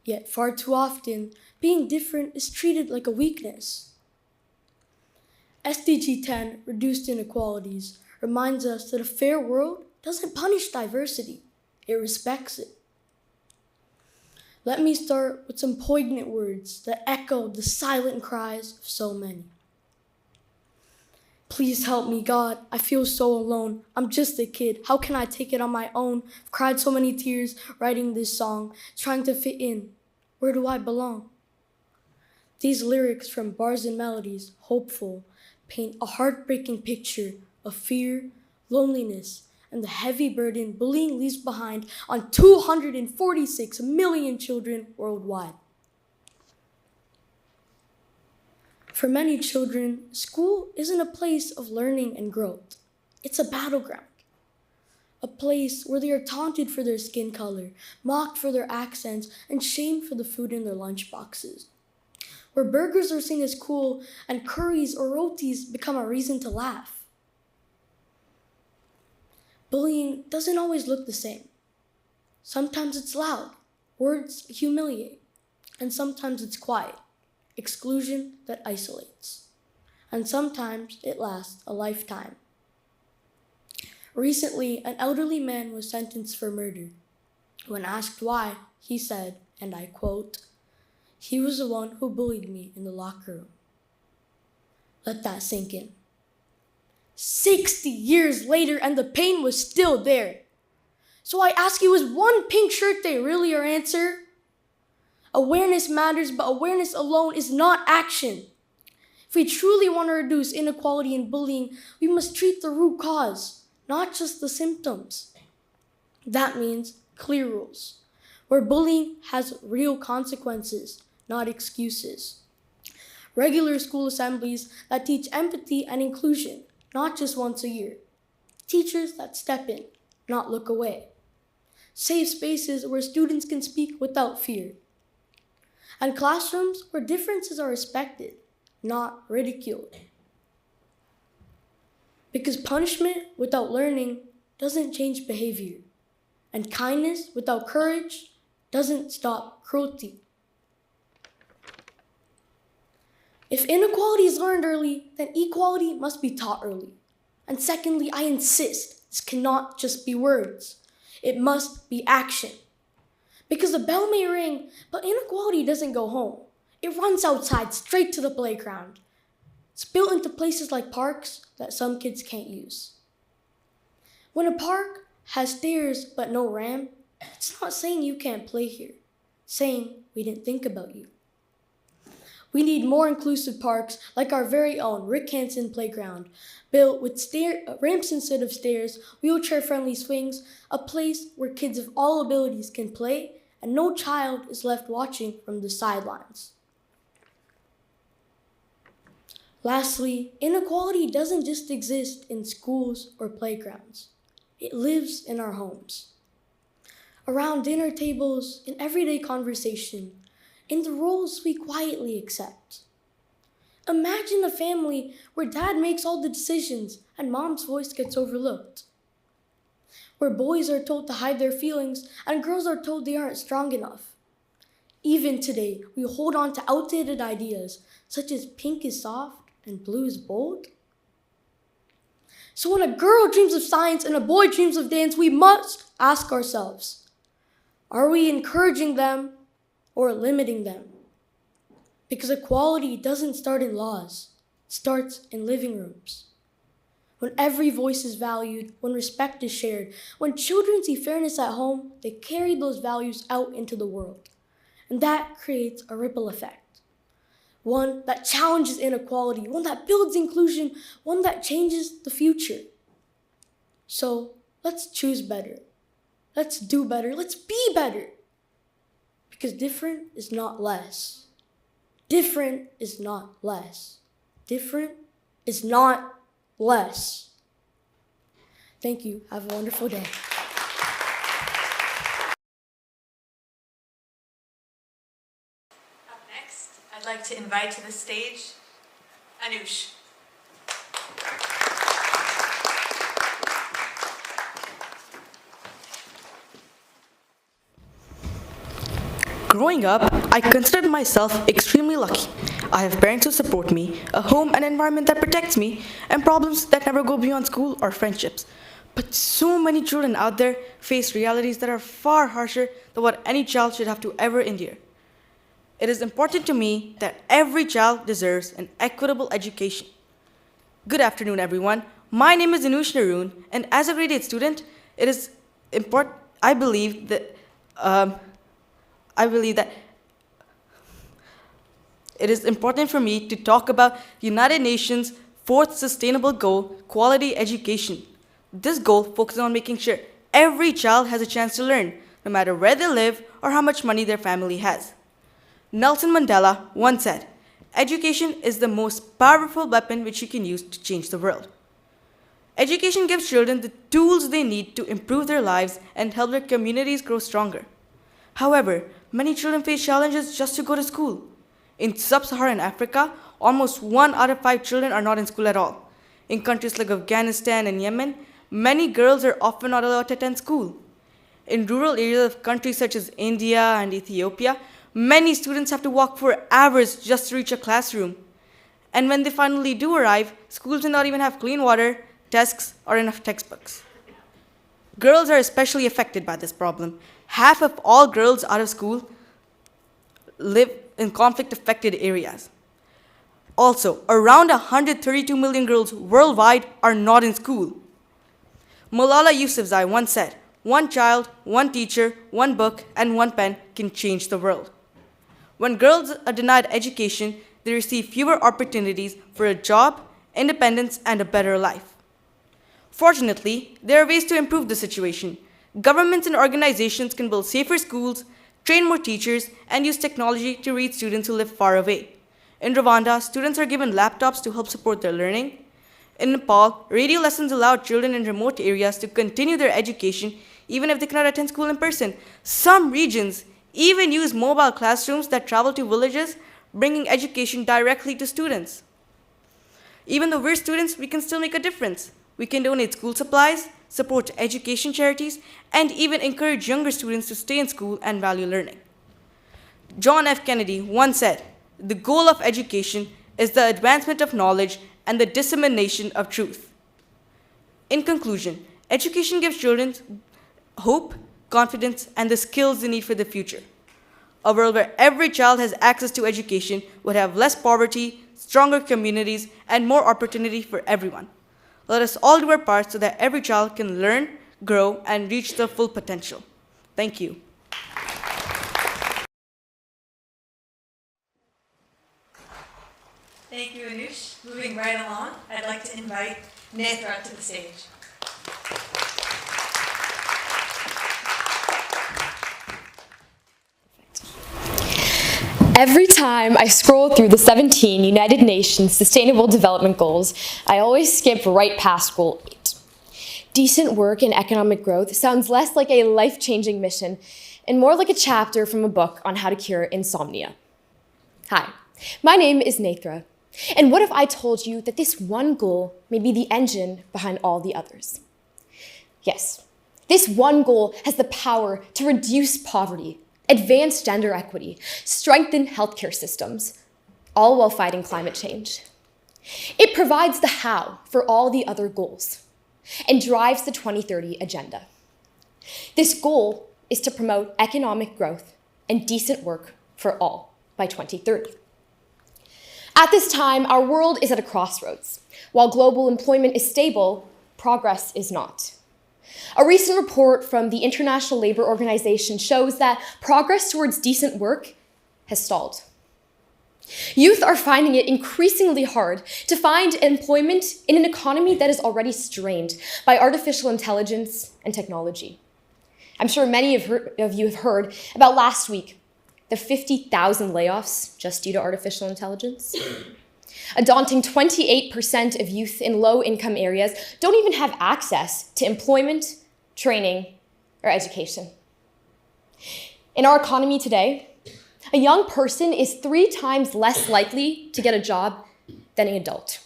Yet far too often, being different is treated like a weakness. SDG 10, Reduced Inequalities, reminds us that a fair world doesn't punish diversity, it respects it. Let me start with some poignant words that echo the silent cries of so many. Please help me, God. I feel so alone. I'm just a kid. How can I take it on my own? I've cried so many tears writing this song, trying to fit in. Where do I belong? These lyrics from Bars and Melodies, hopeful, paint a heartbreaking picture of fear, loneliness, and the heavy burden bullying leaves behind on 246 million children worldwide. For many children, school isn't a place of learning and growth. It's a battleground. A place where they are taunted for their skin color, mocked for their accents, and shamed for the food in their lunchboxes. Where burgers are seen as cool and curries or rotis become a reason to laugh. Bullying doesn't always look the same. Sometimes it's loud, words humiliate, and sometimes it's quiet, exclusion that isolates. And sometimes it lasts a lifetime. Recently, an elderly man was sentenced for murder. When asked why, he said, and I quote, "He was the one who bullied me in the locker room." Let that sink in. 60 years later, and the pain was still there. So I ask you, is one pink shirt day really your answer? Awareness matters, but awareness alone is not action. If we truly want to reduce inequality and bullying, we must treat the root cause, not just the symptoms. That means clear rules, where bullying has real consequences, not excuses. Regular school assemblies that teach empathy and inclusion, not just once a year. Teachers that step in, not look away. Safe spaces where students can speak without fear. And classrooms where differences are respected, not ridiculed. Because punishment without learning doesn't change behavior. And kindness without courage doesn't stop cruelty. If inequality is learned early, then equality must be taught early. And secondly, I insist, this cannot just be words. It must be action. Because the bell may ring, but inequality doesn't go home. It runs outside, straight to the playground. It's built into places like parks that some kids can't use. When a park has stairs but no ramp, it's not saying you can't play here. It's saying we didn't think about you. We need more inclusive parks like our very own Rick Hansen Playground, built with ramps instead of stairs, wheelchair-friendly swings, a place where kids of all abilities can play and no child is left watching from the sidelines. Lastly, inequality doesn't just exist in schools or playgrounds. It lives in our homes. Around dinner tables, in everyday conversation, in the roles we quietly accept. Imagine a family where dad makes all the decisions and mom's voice gets overlooked. Where boys are told to hide their feelings and girls are told they aren't strong enough. Even today, we hold on to outdated ideas such as pink is soft and blue is bold. So when a girl dreams of science and a boy dreams of dance, we must ask ourselves, are we encouraging them or limiting them? Because equality doesn't start in laws, it starts in living rooms. When every voice is valued, when respect is shared, when children see fairness at home, they carry those values out into the world. And that creates a ripple effect. One that challenges inequality, one that builds inclusion, one that changes the future. So let's choose better. Let's do better. Let's be better. Because different is not less. Different is not less. Different is not less. Thank you. Have a wonderful day. like to invite to the stage Anush. Growing up, I considered myself extremely lucky. I have parents who support me, a home and environment that protects me, and problems that never go beyond school or friendships. But so many children out there face realities that are far harsher than what any child should have to ever endure. It is important to me that every child deserves an equitable education. Good afternoon, everyone. My name is Anush Naroon, and as a grade 8 student, it is important. I believe that it is important for me to talk about the United Nations' 4th Sustainable Goal, quality education. This goal focuses on making sure every child has a chance to learn, no matter where they live or how much money their family has. Nelson Mandela once said, "Education is the most powerful weapon which you can use to change the world." Education gives children the tools they need to improve their lives and help their communities grow stronger. However, many children face challenges just to go to school. In sub-Saharan Africa, almost 1 out of 5 children are not in school at all. In countries like Afghanistan and Yemen, many girls are often not allowed to attend school. In rural areas of countries such as India and Ethiopia, many students have to walk for hours just to reach a classroom. And when they finally do arrive, schools do not even have clean water, desks, or enough textbooks. Girls are especially affected by this problem. Half of all girls out of school live in conflict-affected areas. Also, around 132 million girls worldwide are not in school. Malala Yousafzai once said, "One child, one teacher, one book, and one pen can change the world." When girls are denied education, they receive fewer opportunities for a job, independence, and a better life. Fortunately, there are ways to improve the situation. Governments and organizations can build safer schools, train more teachers, and use technology to reach students who live far away. In Rwanda, students are given laptops to help support their learning. In Nepal, radio lessons allow children in remote areas to continue their education even if they cannot attend school in person. Some regions even use mobile classrooms that travel to villages, bringing education directly to students. Even though we're students, we can still make a difference. We can donate school supplies, support education charities, and even encourage younger students to stay in school and value learning. John F. Kennedy once said, "The goal of education is the advancement of knowledge and the dissemination of truth." In conclusion, education gives children hope, confidence, and the skills they need for the future. A world where every child has access to education would have less poverty, stronger communities, and more opportunity for everyone. Let us all do our part so that every child can learn, grow, and reach their full potential. Thank you. Thank you, Anush. Moving right along, I'd like to invite Nethra to the stage. Every time I scroll through the 17 United Nations Sustainable Development Goals, I always skip right past Goal 8. Decent work and economic growth sounds less like a life-changing mission and more like a chapter from a book on how to cure insomnia. Hi, my name is Nethra, and what if I told you that this one goal may be the engine behind all the others? Yes, this one goal has the power to reduce poverty, advance gender equity, strengthen healthcare systems, all while fighting climate change. It provides the how for all the other goals and drives the 2030 agenda. This goal is to promote economic growth and decent work for all by 2030. At this time, our world is at a crossroads. While global employment is stable, progress is not. A recent report from the International Labour Organization shows that progress towards decent work has stalled. Youth are finding it increasingly hard to find employment in an economy that is already strained by artificial intelligence and technology. I'm sure many of you have heard about last week, the 50,000 layoffs just due to artificial intelligence. A daunting 28% of youth in low-income areas don't even have access to employment, training, or education. In our economy today, a young person is 3 times less likely to get a job than an adult.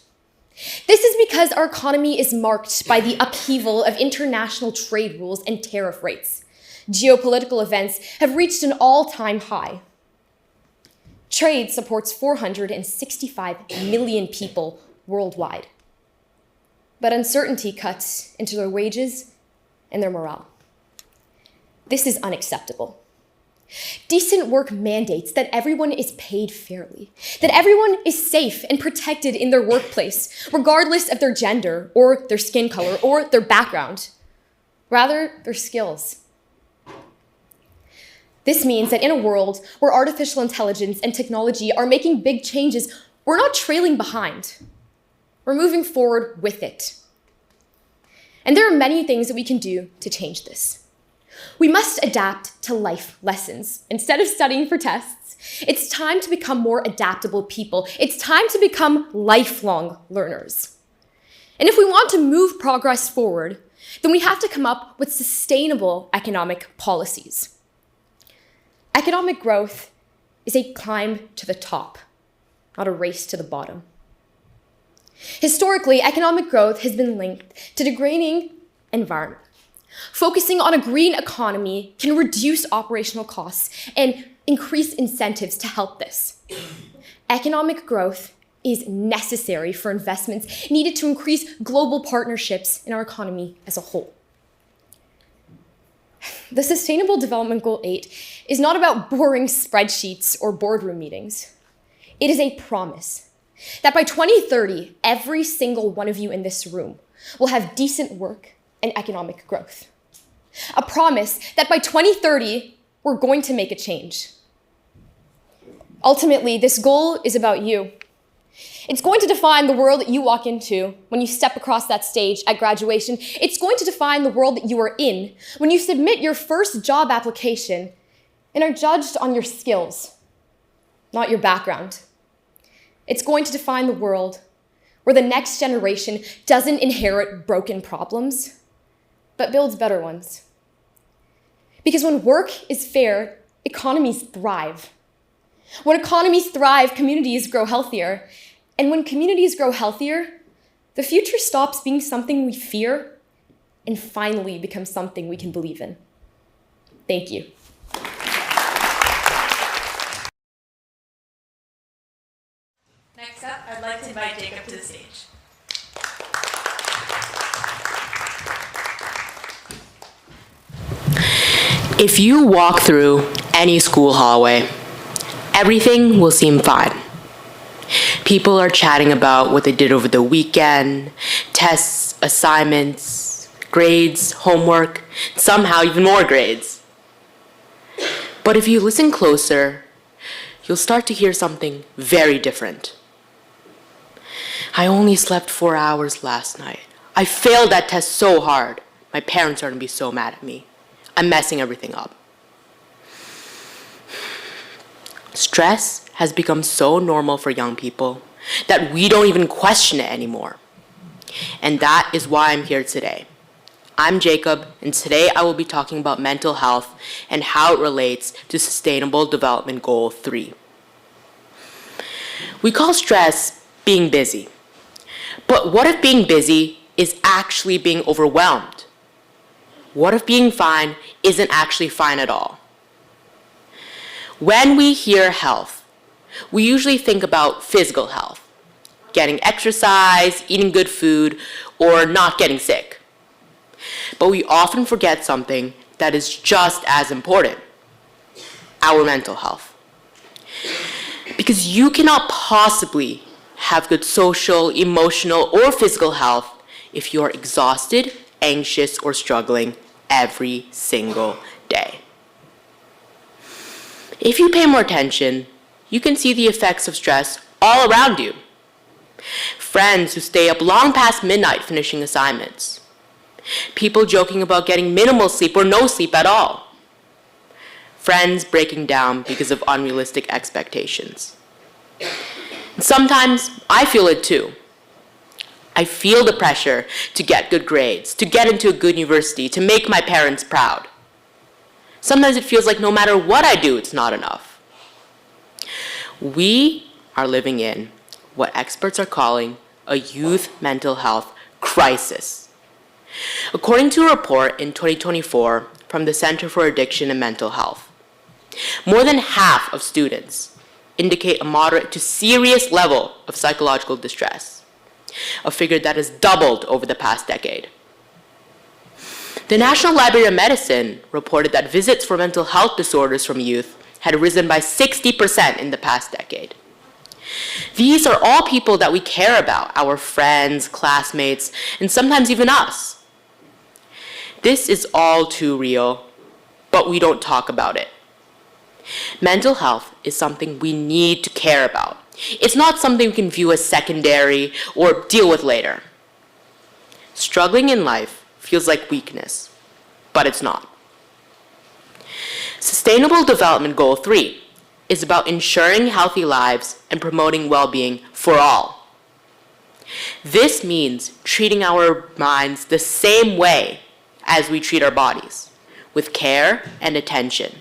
This is because our economy is marked by the upheaval of international trade rules and tariff rates. Geopolitical events have reached an all-time high. Trade supports 465 million people worldwide. But uncertainty cuts into their wages and their morale. This is unacceptable. Decent work mandates that everyone is paid fairly, that everyone is safe and protected in their workplace, regardless of their gender or their skin color or their background, rather their skills. This means that in a world where artificial intelligence and technology are making big changes, we're not trailing behind. We're moving forward with it. And there are many things that we can do to change this. We must adapt to life lessons. Instead of studying for tests, it's time to become more adaptable people. It's time to become lifelong learners. And if we want to move progress forward, then we have to come up with sustainable economic policies. Economic growth is a climb to the top, not a race to the bottom. Historically, economic growth has been linked to degrading environment. Focusing on a green economy can reduce operational costs and increase incentives to help this. Economic growth is necessary for investments needed to increase global partnerships in our economy as a whole. The Sustainable Development Goal 8 is not about boring spreadsheets or boardroom meetings. It is a promise that by 2030, every single one of you in this room will have decent work and economic growth. A promise that by 2030, we're going to make a change. Ultimately, this goal is about you. It's going to define the world that you walk into when you step across that stage at graduation. It's going to define the world that you are in when you submit your first job application and are judged on your skills, not your background. It's going to define the world where the next generation doesn't inherit broken problems, but builds better ones. Because when work is fair, economies thrive. When economies thrive, communities grow healthier. And when communities grow healthier, the future stops being something we fear and finally becomes something we can believe in. Thank you. Next up, I'd like to invite Jacob to the stage. If you walk through any school hallway, everything will seem fine. People are chatting about what they did over the weekend, tests, assignments, grades, homework, somehow even more grades. But if you listen closer, you'll start to hear something very different. I only slept 4 hours last night. I failed that test so hard. My parents are going to be so mad at me. I'm messing everything up. Stress has become so normal for young people that we don't even question it anymore. And that is why I'm here today. I'm Jacob, and today I will be talking about mental health and how it relates to Sustainable Development Goal 3. We call stress being busy. But what if being busy is actually being overwhelmed? What if being fine isn't actually fine at all? When we hear health, we usually think about physical health, getting exercise, eating good food, or not getting sick. But we often forget something that is just as important: our mental health. Because you cannot possibly have good social, emotional, or physical health if you're exhausted, anxious, or struggling every single day. If you pay more attention, you can see the effects of stress all around you. Friends who stay up long past midnight finishing assignments. People joking about getting minimal sleep or no sleep at all. Friends breaking down because of unrealistic expectations. And sometimes I feel it too. I feel the pressure to get good grades, to get into a good university, to make my parents proud. Sometimes it feels like no matter what I do, it's not enough. We are living in what experts are calling a youth mental health crisis. According to a report in 2024 from the Center for Addiction and Mental Health, more than half of students indicate a moderate to serious level of psychological distress, a figure that has doubled over the past decade. The National Library of Medicine reported that visits for mental health disorders from youth had risen by 60% in the past decade. These are all people that we care about, our friends, classmates, and sometimes even us. This is all too real, but we don't talk about it. Mental health is something we need to care about. It's not something we can view as secondary or deal with later. Struggling in life feels like weakness, but it's not. Sustainable Development Goal 3 is about ensuring healthy lives and promoting well-being for all. This means treating our minds the same way as we treat our bodies, with care and attention.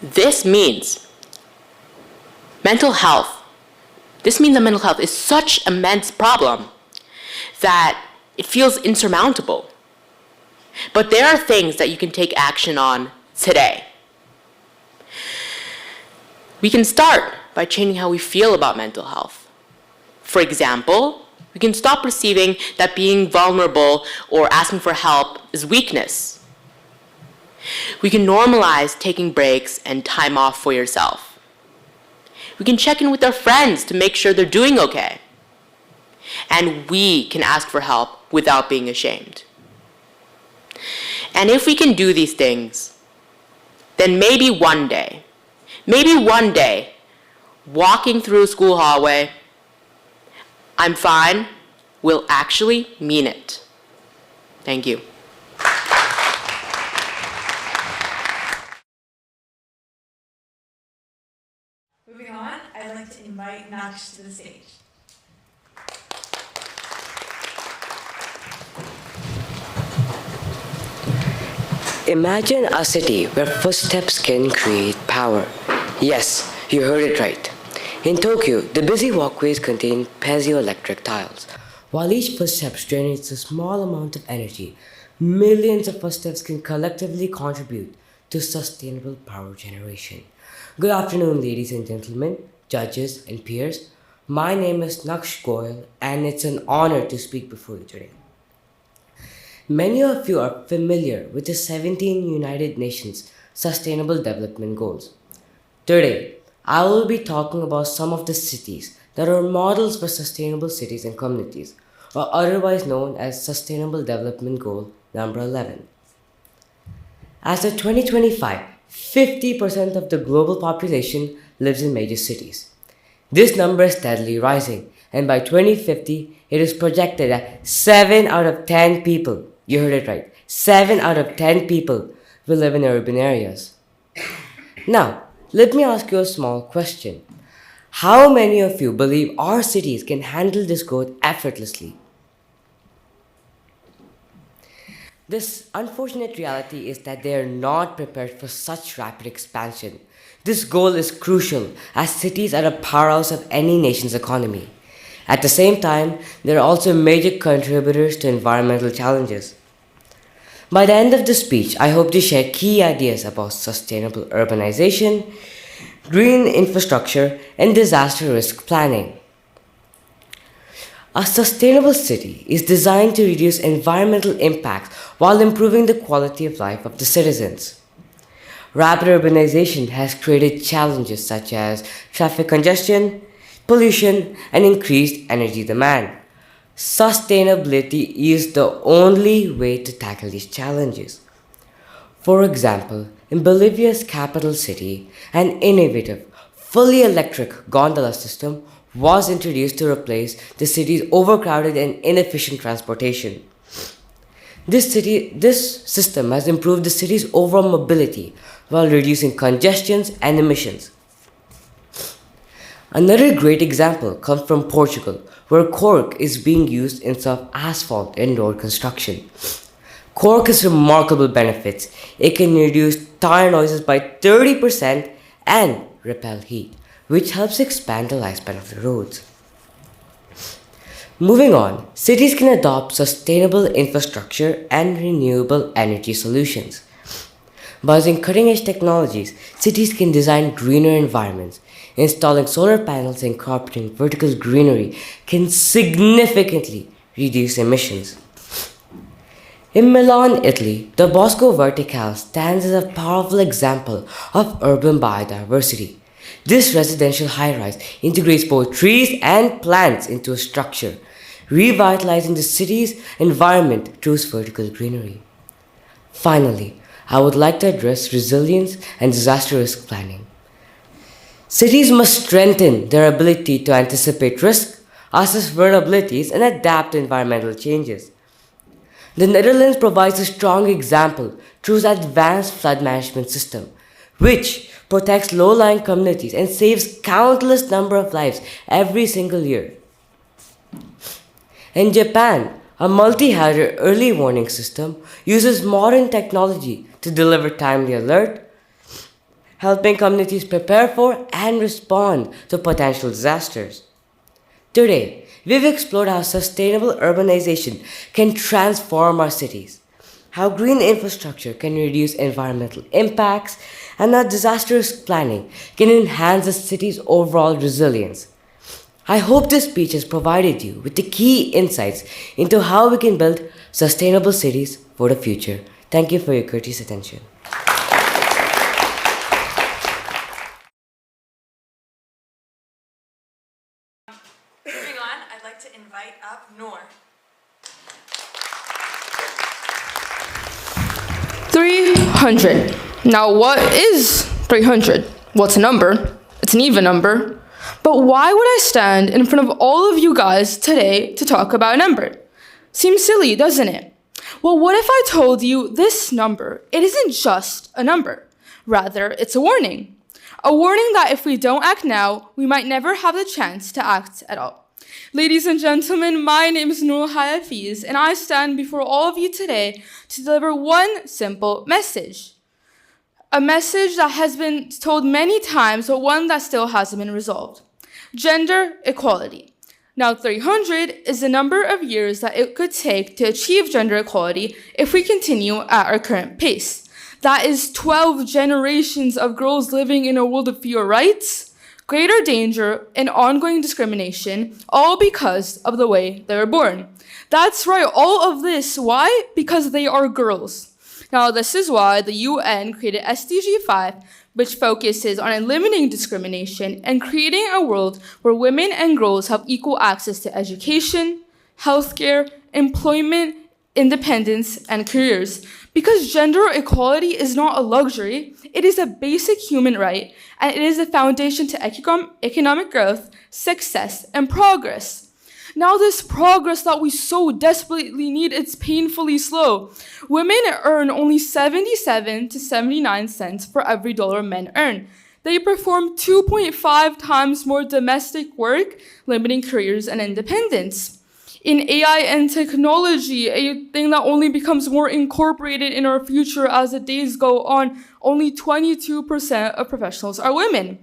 This means that mental health is such an immense problem that it feels insurmountable. But there are things that you can take action on today. We can start by changing how we feel about mental health. For example, we can stop perceiving that being vulnerable or asking for help is weakness. We can normalize taking breaks and time off for yourself. We can check in with our friends to make sure they're doing okay. And we can ask for help without being ashamed. And if we can do these things, then maybe one day, walking through a school hallway, "I'm fine," will actually mean it. Thank you. Moving on, I'd like to invite Naksh to the stage. Imagine a city where footsteps can create power. Yes, you heard it right. In Tokyo, the busy walkways contain piezoelectric tiles. While each footstep generates a small amount of energy, millions of footsteps can collectively contribute to sustainable power generation. Good afternoon, ladies and gentlemen, judges and peers. My name is Naksh Goyal, and it's an honor to speak before you today. Many of you are familiar with the 17 United Nations Sustainable Development Goals. Today, I will be talking about some of the cities that are models for sustainable cities and communities, or otherwise known as Sustainable Development Goal number 11. As of 2025, 50% of the global population lives in major cities. This number is steadily rising, and by 2050, it is projected that 7 out of 10 people, you heard it right, 7 out of 10 people will live in urban areas. Now, let me ask you a small question. How many of you believe our cities can handle this growth effortlessly? This unfortunate reality is that they are not prepared for such rapid expansion. This goal is crucial as cities are a powerhouse of any nation's economy. At the same time, they are also major contributors to environmental challenges. By the end of the speech, I hope to share key ideas about sustainable urbanization, green infrastructure, and disaster risk planning. A sustainable city is designed to reduce environmental impacts while improving the quality of life of the citizens. Rapid urbanization has created challenges such as traffic congestion, pollution, and increased energy demand. Sustainability is the only way to tackle these challenges. For example, in Bolivia's capital city, an innovative, fully electric gondola system was introduced to replace the city's overcrowded and inefficient transportation. This system has improved the city's overall mobility while reducing congestions and emissions. Another great example comes from Portugal, where cork is being used instead of asphalt in road construction. Cork has remarkable benefits. It can reduce tire noises by 30% and repel heat, which helps expand the lifespan of the roads. Moving on, cities can adopt sustainable infrastructure and renewable energy solutions. By using cutting-edge technologies, cities can design greener environments. Installing solar panels and incorporating vertical greenery can significantly reduce emissions. In Milan, Italy, the Bosco Verticale stands as a powerful example of urban biodiversity. This residential high-rise integrates both trees and plants into a structure, revitalizing the city's environment through its vertical greenery. Finally, I would like to address resilience and disaster risk planning. Cities must strengthen their ability to anticipate risk, assess vulnerabilities, and adapt to environmental changes. The Netherlands provides a strong example through its advanced flood management system, which protects low-lying communities and saves countless number of lives every single year. In Japan, a multi-hazard early warning system uses modern technology to deliver timely alert, helping communities prepare for and respond to potential disasters. Today, we've explored how sustainable urbanization can transform our cities, how green infrastructure can reduce environmental impacts, and how disaster risk planning can enhance a city's overall resilience. I hope this speech has provided you with the key insights into how we can build sustainable cities for the future. Thank you for your courteous attention. Moving on, I'd like to invite up Noor. 300. Now, what is 300? Well, it's a number. It's an even number. But why would I stand in front of all of you guys today to talk about a number? Seems silly, doesn't it? Well, what if I told you this number, it isn't just a number. Rather, it's a warning. A warning that if we don't act now, we might never have the chance to act at all. Ladies and gentlemen, my name is Noor Hayafiz, and I stand before all of you today to deliver one simple message. A message that has been told many times, but one that still hasn't been resolved. Gender equality. Now, 300 is the number of years that it could take to achieve gender equality if we continue at our current pace. That is 12 generations of girls living in a world of fewer rights, greater danger, and ongoing discrimination, all because of the way they were born. That's right, all of this. Why? Because they are girls. Now, this is why the UN created SDG 5, which focuses on eliminating discrimination and creating a world where women and girls have equal access to education, healthcare, employment, independence, and careers. Because gender equality is not a luxury, it is a basic human right, and it is the foundation to economic growth, success, and progress. Now this progress that we so desperately need, it's painfully slow. Women earn only 77 to 79 cents for every dollar men earn. They perform 2.5 times more domestic work, limiting careers and independence. In AI and technology, a thing that only becomes more incorporated in our future as the days go on, only 22% of professionals are women.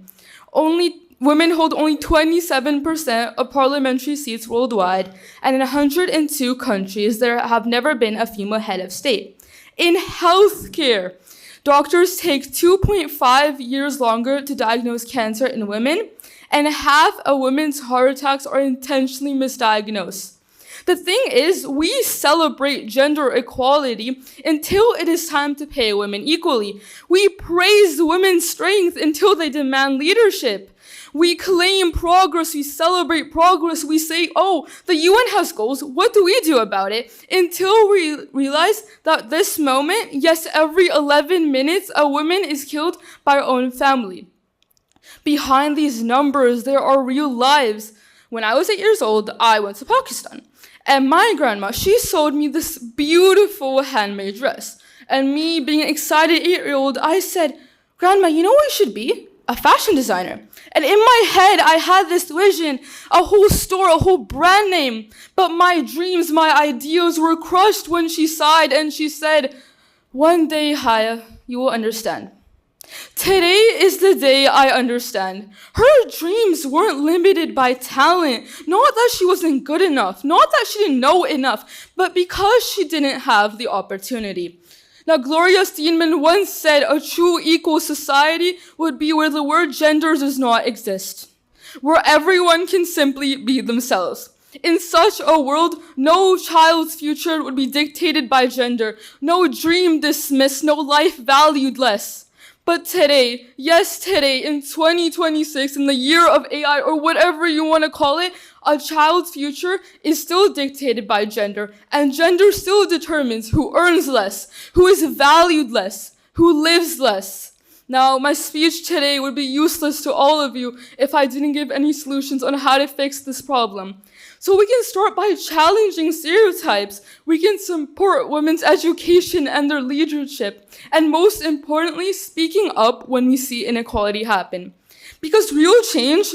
Women hold only 27% of parliamentary seats worldwide, and in 102 countries, there have never been a female head of state. In healthcare, doctors take 2.5 years longer to diagnose cancer in women, and half of women's heart attacks are intentionally misdiagnosed. The thing is, we celebrate gender equality until it is time to pay women equally. We praise women's strength until they demand leadership. We claim progress, we celebrate progress, we say, oh, the UN has goals, what do we do about it? Until we realize that this moment, yes, every 11 minutes, a woman is killed by her own family. Behind these numbers, there are real lives. When I was 8 years old, I went to Pakistan. And my grandma, she sold me this beautiful handmade dress. And me, being an excited 8-year-old, I said, Grandma, you know what I should be? a fashion designer. And in my head, I had this vision, a whole store, a whole brand name. But my dreams, my ideals were crushed when she sighed and she said, "One day, Haya, you will understand." Today is the day I understand. Her dreams weren't limited by talent. Not that she wasn't good enough, not that she didn't know enough, but because she didn't have the opportunity. Now, Gloria Steinem once said a true equal society would be where the word gender does not exist, where everyone can simply be themselves. In such a world, no child's future would be dictated by gender, no dream dismissed, no life valued less. But today, yes, today, in 2026, in the year of AI, or whatever you want to call it, a child's future is still dictated by gender, and gender still determines who earns less, who is valued less, who lives less. Now, my speech today would be useless to all of you if I didn't give any solutions on how to fix this problem. So we can start by challenging stereotypes. We can support women's education and their leadership. And most importantly, speaking up when we see inequality happen. Because real change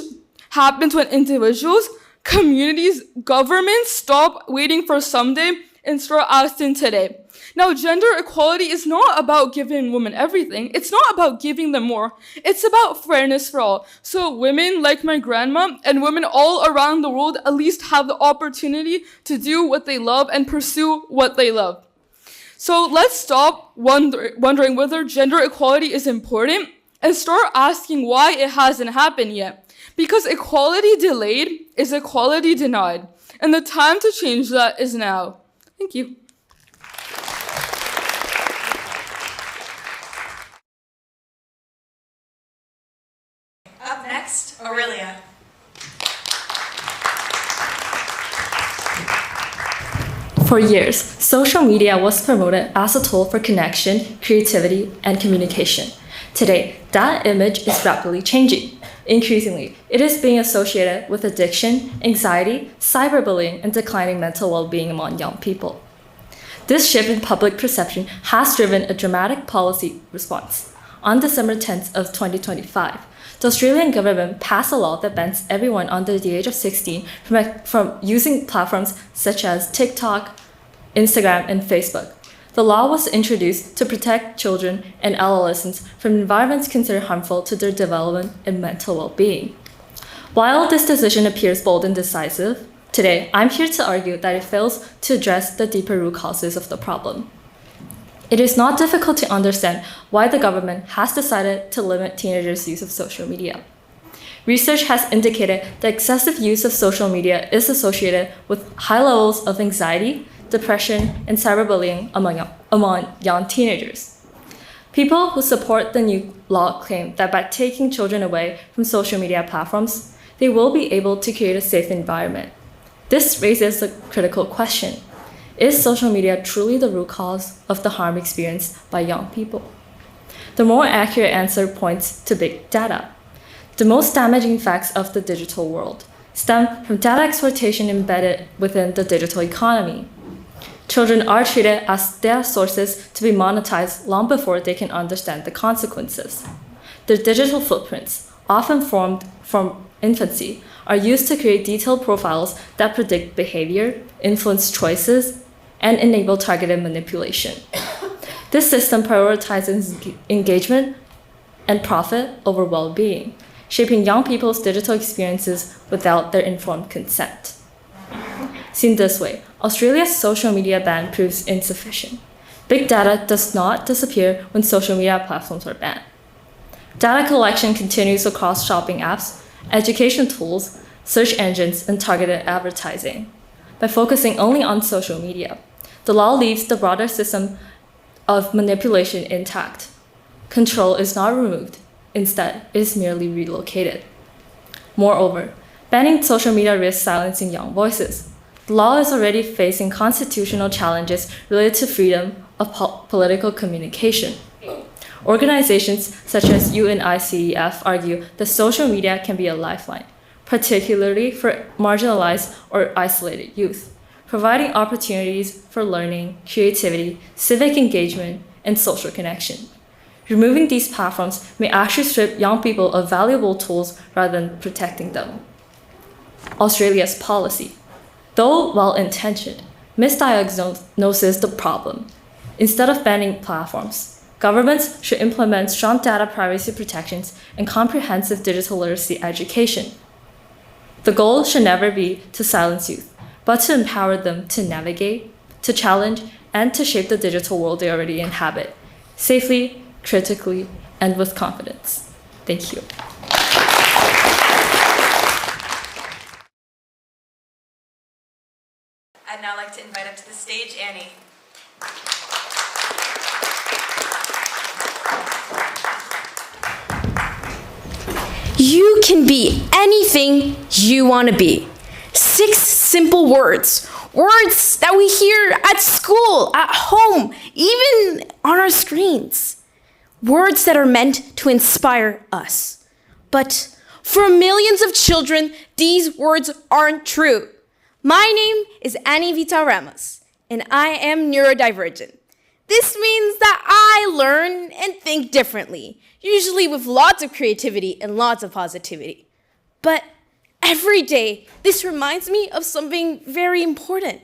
happens when individuals, communities, governments stop waiting for someday and start acting today. Now, gender equality is not about giving women everything. It's not about giving them more. It's about fairness for all. So women like my grandma and women all around the world at least have the opportunity to do what they love and pursue what they love. So let's stop wondering whether gender equality is important and start asking why it hasn't happened yet. Because equality delayed is equality denied. And the time to change that is now. Thank you. Up next, Aurelia. For years, social media was promoted as a tool for connection, creativity, and communication. Today, that image is rapidly changing. Increasingly, it is being associated with addiction, anxiety, cyberbullying, and declining mental well-being among young people. This shift in public perception has driven a dramatic policy response. On December 10th of 2025, the Australian government passed a law that bans everyone under the age of 16 from using platforms such as TikTok, Instagram, and Facebook. The law was introduced to protect children and adolescents from environments considered harmful to their development and mental well-being. While this decision appears bold and decisive, today I'm here to argue that it fails to address the deeper root causes of the problem. It is not difficult to understand why the government has decided to limit teenagers' use of social media. Research has indicated that excessive use of social media is associated with high levels of anxiety, depression, and cyberbullying among young teenagers. People who support the new law claim that by taking children away from social media platforms, they will be able to create a safe environment. This raises a critical question. Is social media truly the root cause of the harm experienced by young people? The more accurate answer points to big data. The most damaging facts of the digital world stem from data exploitation embedded within the digital economy. Children are treated as data sources to be monetized long before they can understand the consequences. Their digital footprints, often formed from infancy, are used to create detailed profiles that predict behavior, influence choices, and enable targeted manipulation. This system prioritizes engagement and profit over well-being, shaping young people's digital experiences without their informed consent. Seen this way, Australia's social media ban proves insufficient. Big data does not disappear when social media platforms are banned. Data collection continues across shopping apps, education tools, search engines, and targeted advertising. By focusing only on social media, the law leaves the broader system of manipulation intact. Control is not removed. Instead, it is merely relocated. Moreover, banning social media risks silencing young voices. The law is already facing constitutional challenges related to freedom of political communication. Organizations such as UNICEF argue that social media can be a lifeline, particularly for marginalized or isolated youth, providing opportunities for learning, creativity, civic engagement, and social connection. Removing these platforms may actually strip young people of valuable tools rather than protecting them. Australia's policy. Though well-intentioned, misdiagnoses the problem. Instead of banning platforms, governments should implement strong data privacy protections and comprehensive digital literacy education. The goal should never be to silence youth, but to empower them to navigate, to challenge, and to shape the digital world they already inhabit, safely, critically, and with confidence. Thank you. I'd now like to invite up to the stage Annie. You can be anything you want to be. 6 simple words. Words that we hear at school, at home, even on our screens. Words that are meant to inspire us. But for millions of children, these words aren't true. My name is Annie Vita Ramos, and I am neurodivergent. This means that I learn and think differently, usually with lots of creativity and lots of positivity. But every day, this reminds me of something very important.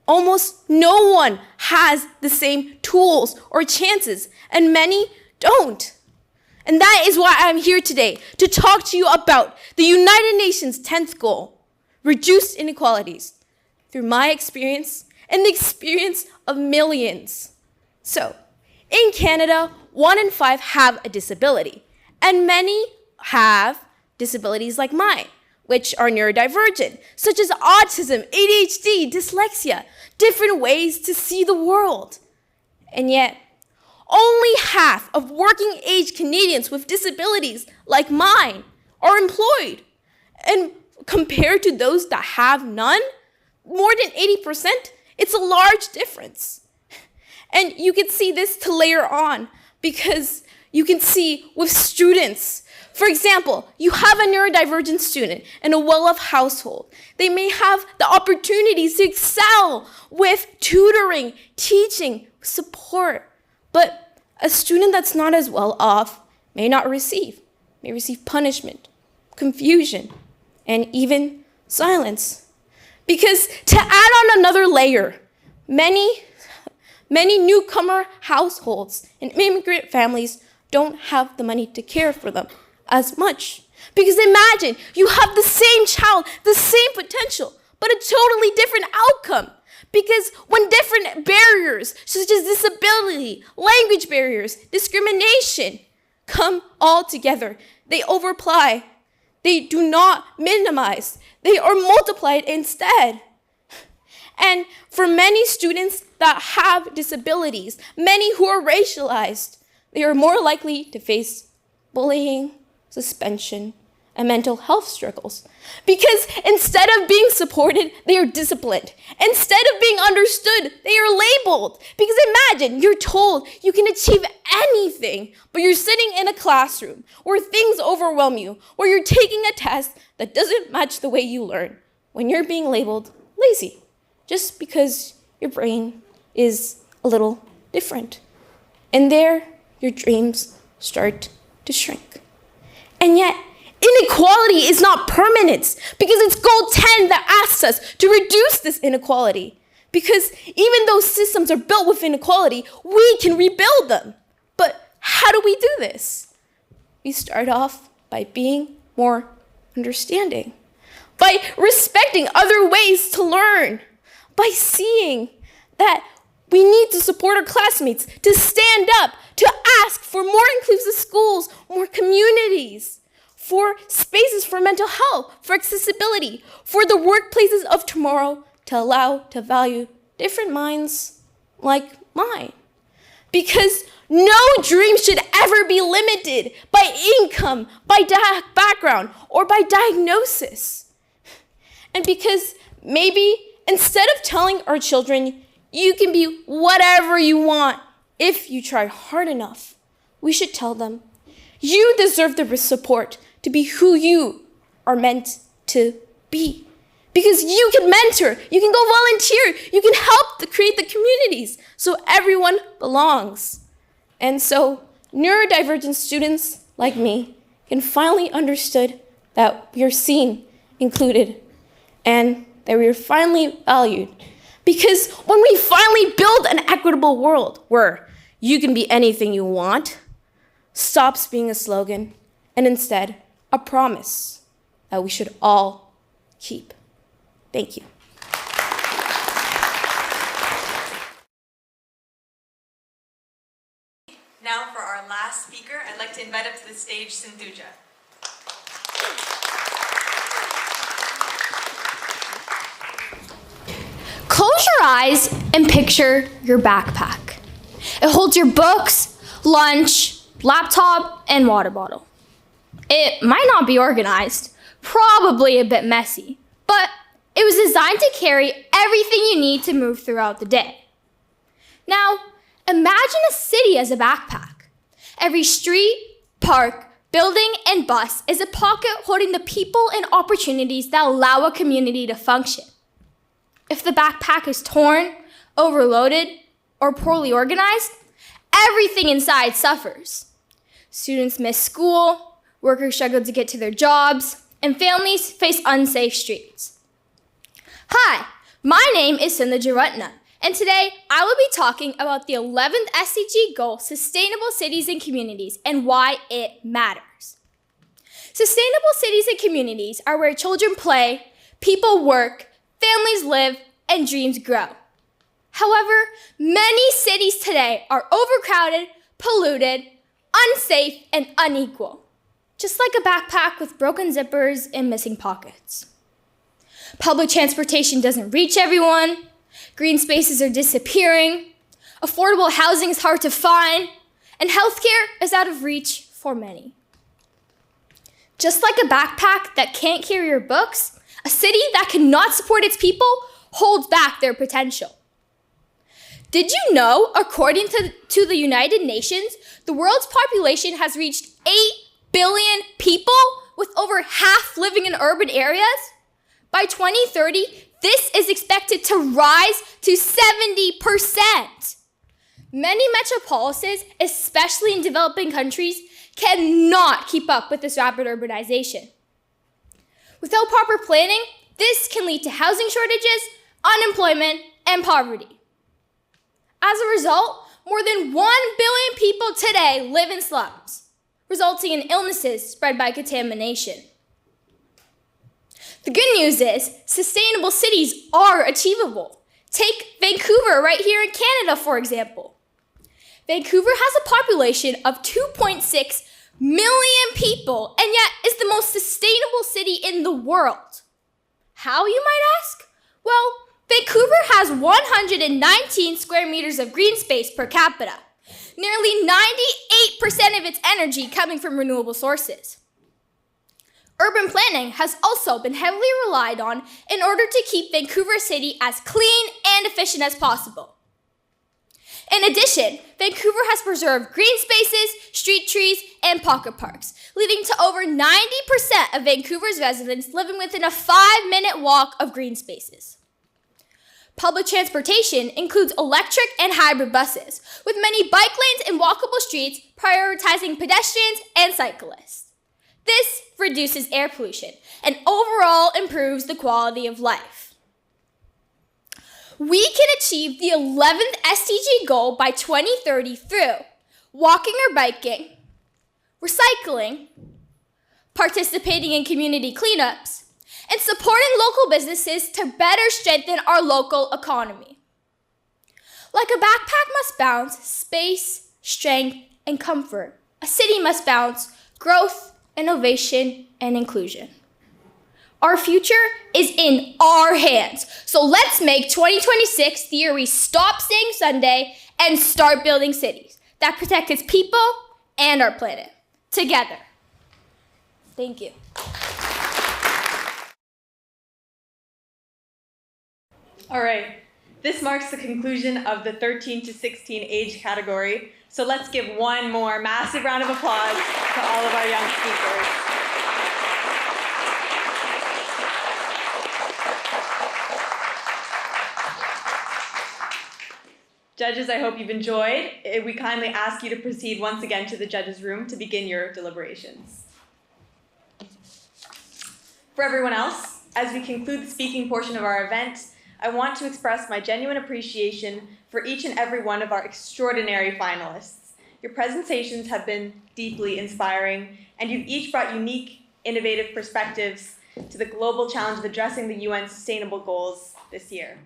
Almost no one has the same tools or chances, and many don't. And that is why I'm here today, to talk to you about the United Nations 10th goal, reduce inequalities, through my experience and the experience of millions. So, in Canada, 1 in 5 have a disability, and many have disabilities like mine, which are neurodivergent, such as autism, ADHD, dyslexia, different ways to see the world. And yet, only half of working-age Canadians with disabilities like mine are employed. And compared to those that have none, more than 80%, it's a large difference. And you can see this to layer on, because you can see with students. For example, you have a neurodivergent student in a well-off household. They may have the opportunities to excel with tutoring, teaching, support. But a student that's not as well off may receive punishment, confusion, and even silence. Because to add on another layer, many newcomer households and immigrant families don't have the money to care for them as much. Because imagine you have the same child, the same potential, but a totally different outcome. Because when different barriers, such as disability, language barriers, discrimination, come all together, they overply. They do not minimize. They are multiplied instead. And for many students that have disabilities, many who are racialized, they are more likely to face bullying, suspension, and mental health struggles. Because instead of being supported, they are disciplined. Instead of being understood, they are labeled. Because imagine you're told you can achieve anything, but you're sitting in a classroom where things overwhelm you, where you're taking a test that doesn't match the way you learn, when you're being labeled lazy, just because your brain is a little different. And there, your dreams start to shrink. And yet, inequality is not permanent, because it's Goal 10 that asks us to reduce this inequality. Because even though systems are built with inequality, we can rebuild them. But how do we do this? We start off by being more understanding, by respecting other ways to learn, by seeing that we need to support our classmates, to stand up, to ask for more inclusive schools, more communities, for spaces for mental health, for accessibility, for the workplaces of tomorrow to value different minds like mine. Because no dream should ever be limited by income, by background, or by diagnosis. And because maybe instead of telling our children, you can be whatever you want if you try hard enough, we should tell them, you deserve the support to be who you are meant to be. Because you can mentor, you can go volunteer, you can help to create the communities so everyone belongs. And so neurodivergent students like me can finally understood that we are seen, included, and that we are finally valued. Because when we finally build an equitable world where you can be anything you want, stops being a slogan and instead a promise that we should all keep. Thank you. Now for our last speaker, I'd like to invite up to the stage Sindhuja. Close your eyes and picture your backpack. It holds your books, lunch, laptop, and water bottle. It might not be organized, probably a bit messy, but it was designed to carry everything you need to move throughout the day. Now, imagine a city as a backpack. Every street, park, building, and bus is a pocket holding the people and opportunities that allow a community to function. If the backpack is torn, overloaded, or poorly organized, everything inside suffers. Students miss school, workers struggle to get to their jobs, and families face unsafe streets. Hi, my name is Sindhuja Ratna, and today I will be talking about the 11th SDG goal, Sustainable Cities and Communities, and why it matters. Sustainable cities and communities are where children play, people work, families live, and dreams grow. However, many cities today are overcrowded, polluted, unsafe, and unequal, just like a backpack with broken zippers and missing pockets. Public transportation doesn't reach everyone, green spaces are disappearing, affordable housing is hard to find, and healthcare is out of reach for many. Just like a backpack that can't carry your books, a city that cannot support its people holds back their potential. Did you know, according to the United Nations, the world's population has reached 8 billion people, with over half living in urban areas? By 2030, this is expected to rise to 70%. Many metropolises, especially in developing countries, cannot keep up with this rapid urbanization. Without proper planning, this can lead to housing shortages, unemployment, and poverty. As a result, more than 1 billion people today live in slums, resulting in illnesses spread by contamination. The good news is, sustainable cities are achievable. Take Vancouver right here in Canada, for example. Vancouver has a population of 2.6 million people, and yet is the most sustainable city in the world. How, you might ask? Well, Vancouver has 119 square meters of green space per capita, nearly 98% of its energy coming from renewable sources. Urban planning has also been heavily relied on in order to keep Vancouver City as clean and efficient as possible. In addition, Vancouver has preserved green spaces, street trees, and pocket parks, leading to over 90% of Vancouver's residents living within a 5-minute walk of green spaces. Public transportation includes electric and hybrid buses, with many bike lanes and walkable streets prioritizing pedestrians and cyclists. This reduces air pollution and overall improves the quality of life. We can achieve the 11th SDG goal by 2030 through walking or biking, recycling, participating in community cleanups, and supporting local businesses to better strengthen our local economy. Like a backpack must balance space, strength, and comfort, a city must balance growth, innovation, and inclusion. Our future is in our hands, so let's make 2026 the year we stop saying Sunday and start building cities that protect its people and our planet, together. Thank you. All right, this marks the conclusion of the 13 to 16 age category. So let's give one more massive round of applause to all of our young speakers. Judges, I hope you've enjoyed. We kindly ask you to proceed once again to the judges' room to begin your deliberations. For everyone else, as we conclude the speaking portion of our event, I want to express my genuine appreciation for each and every one of our extraordinary finalists. Your presentations have been deeply inspiring, and you've each brought unique, innovative perspectives to the global challenge of addressing the UN Sustainable Goals this year.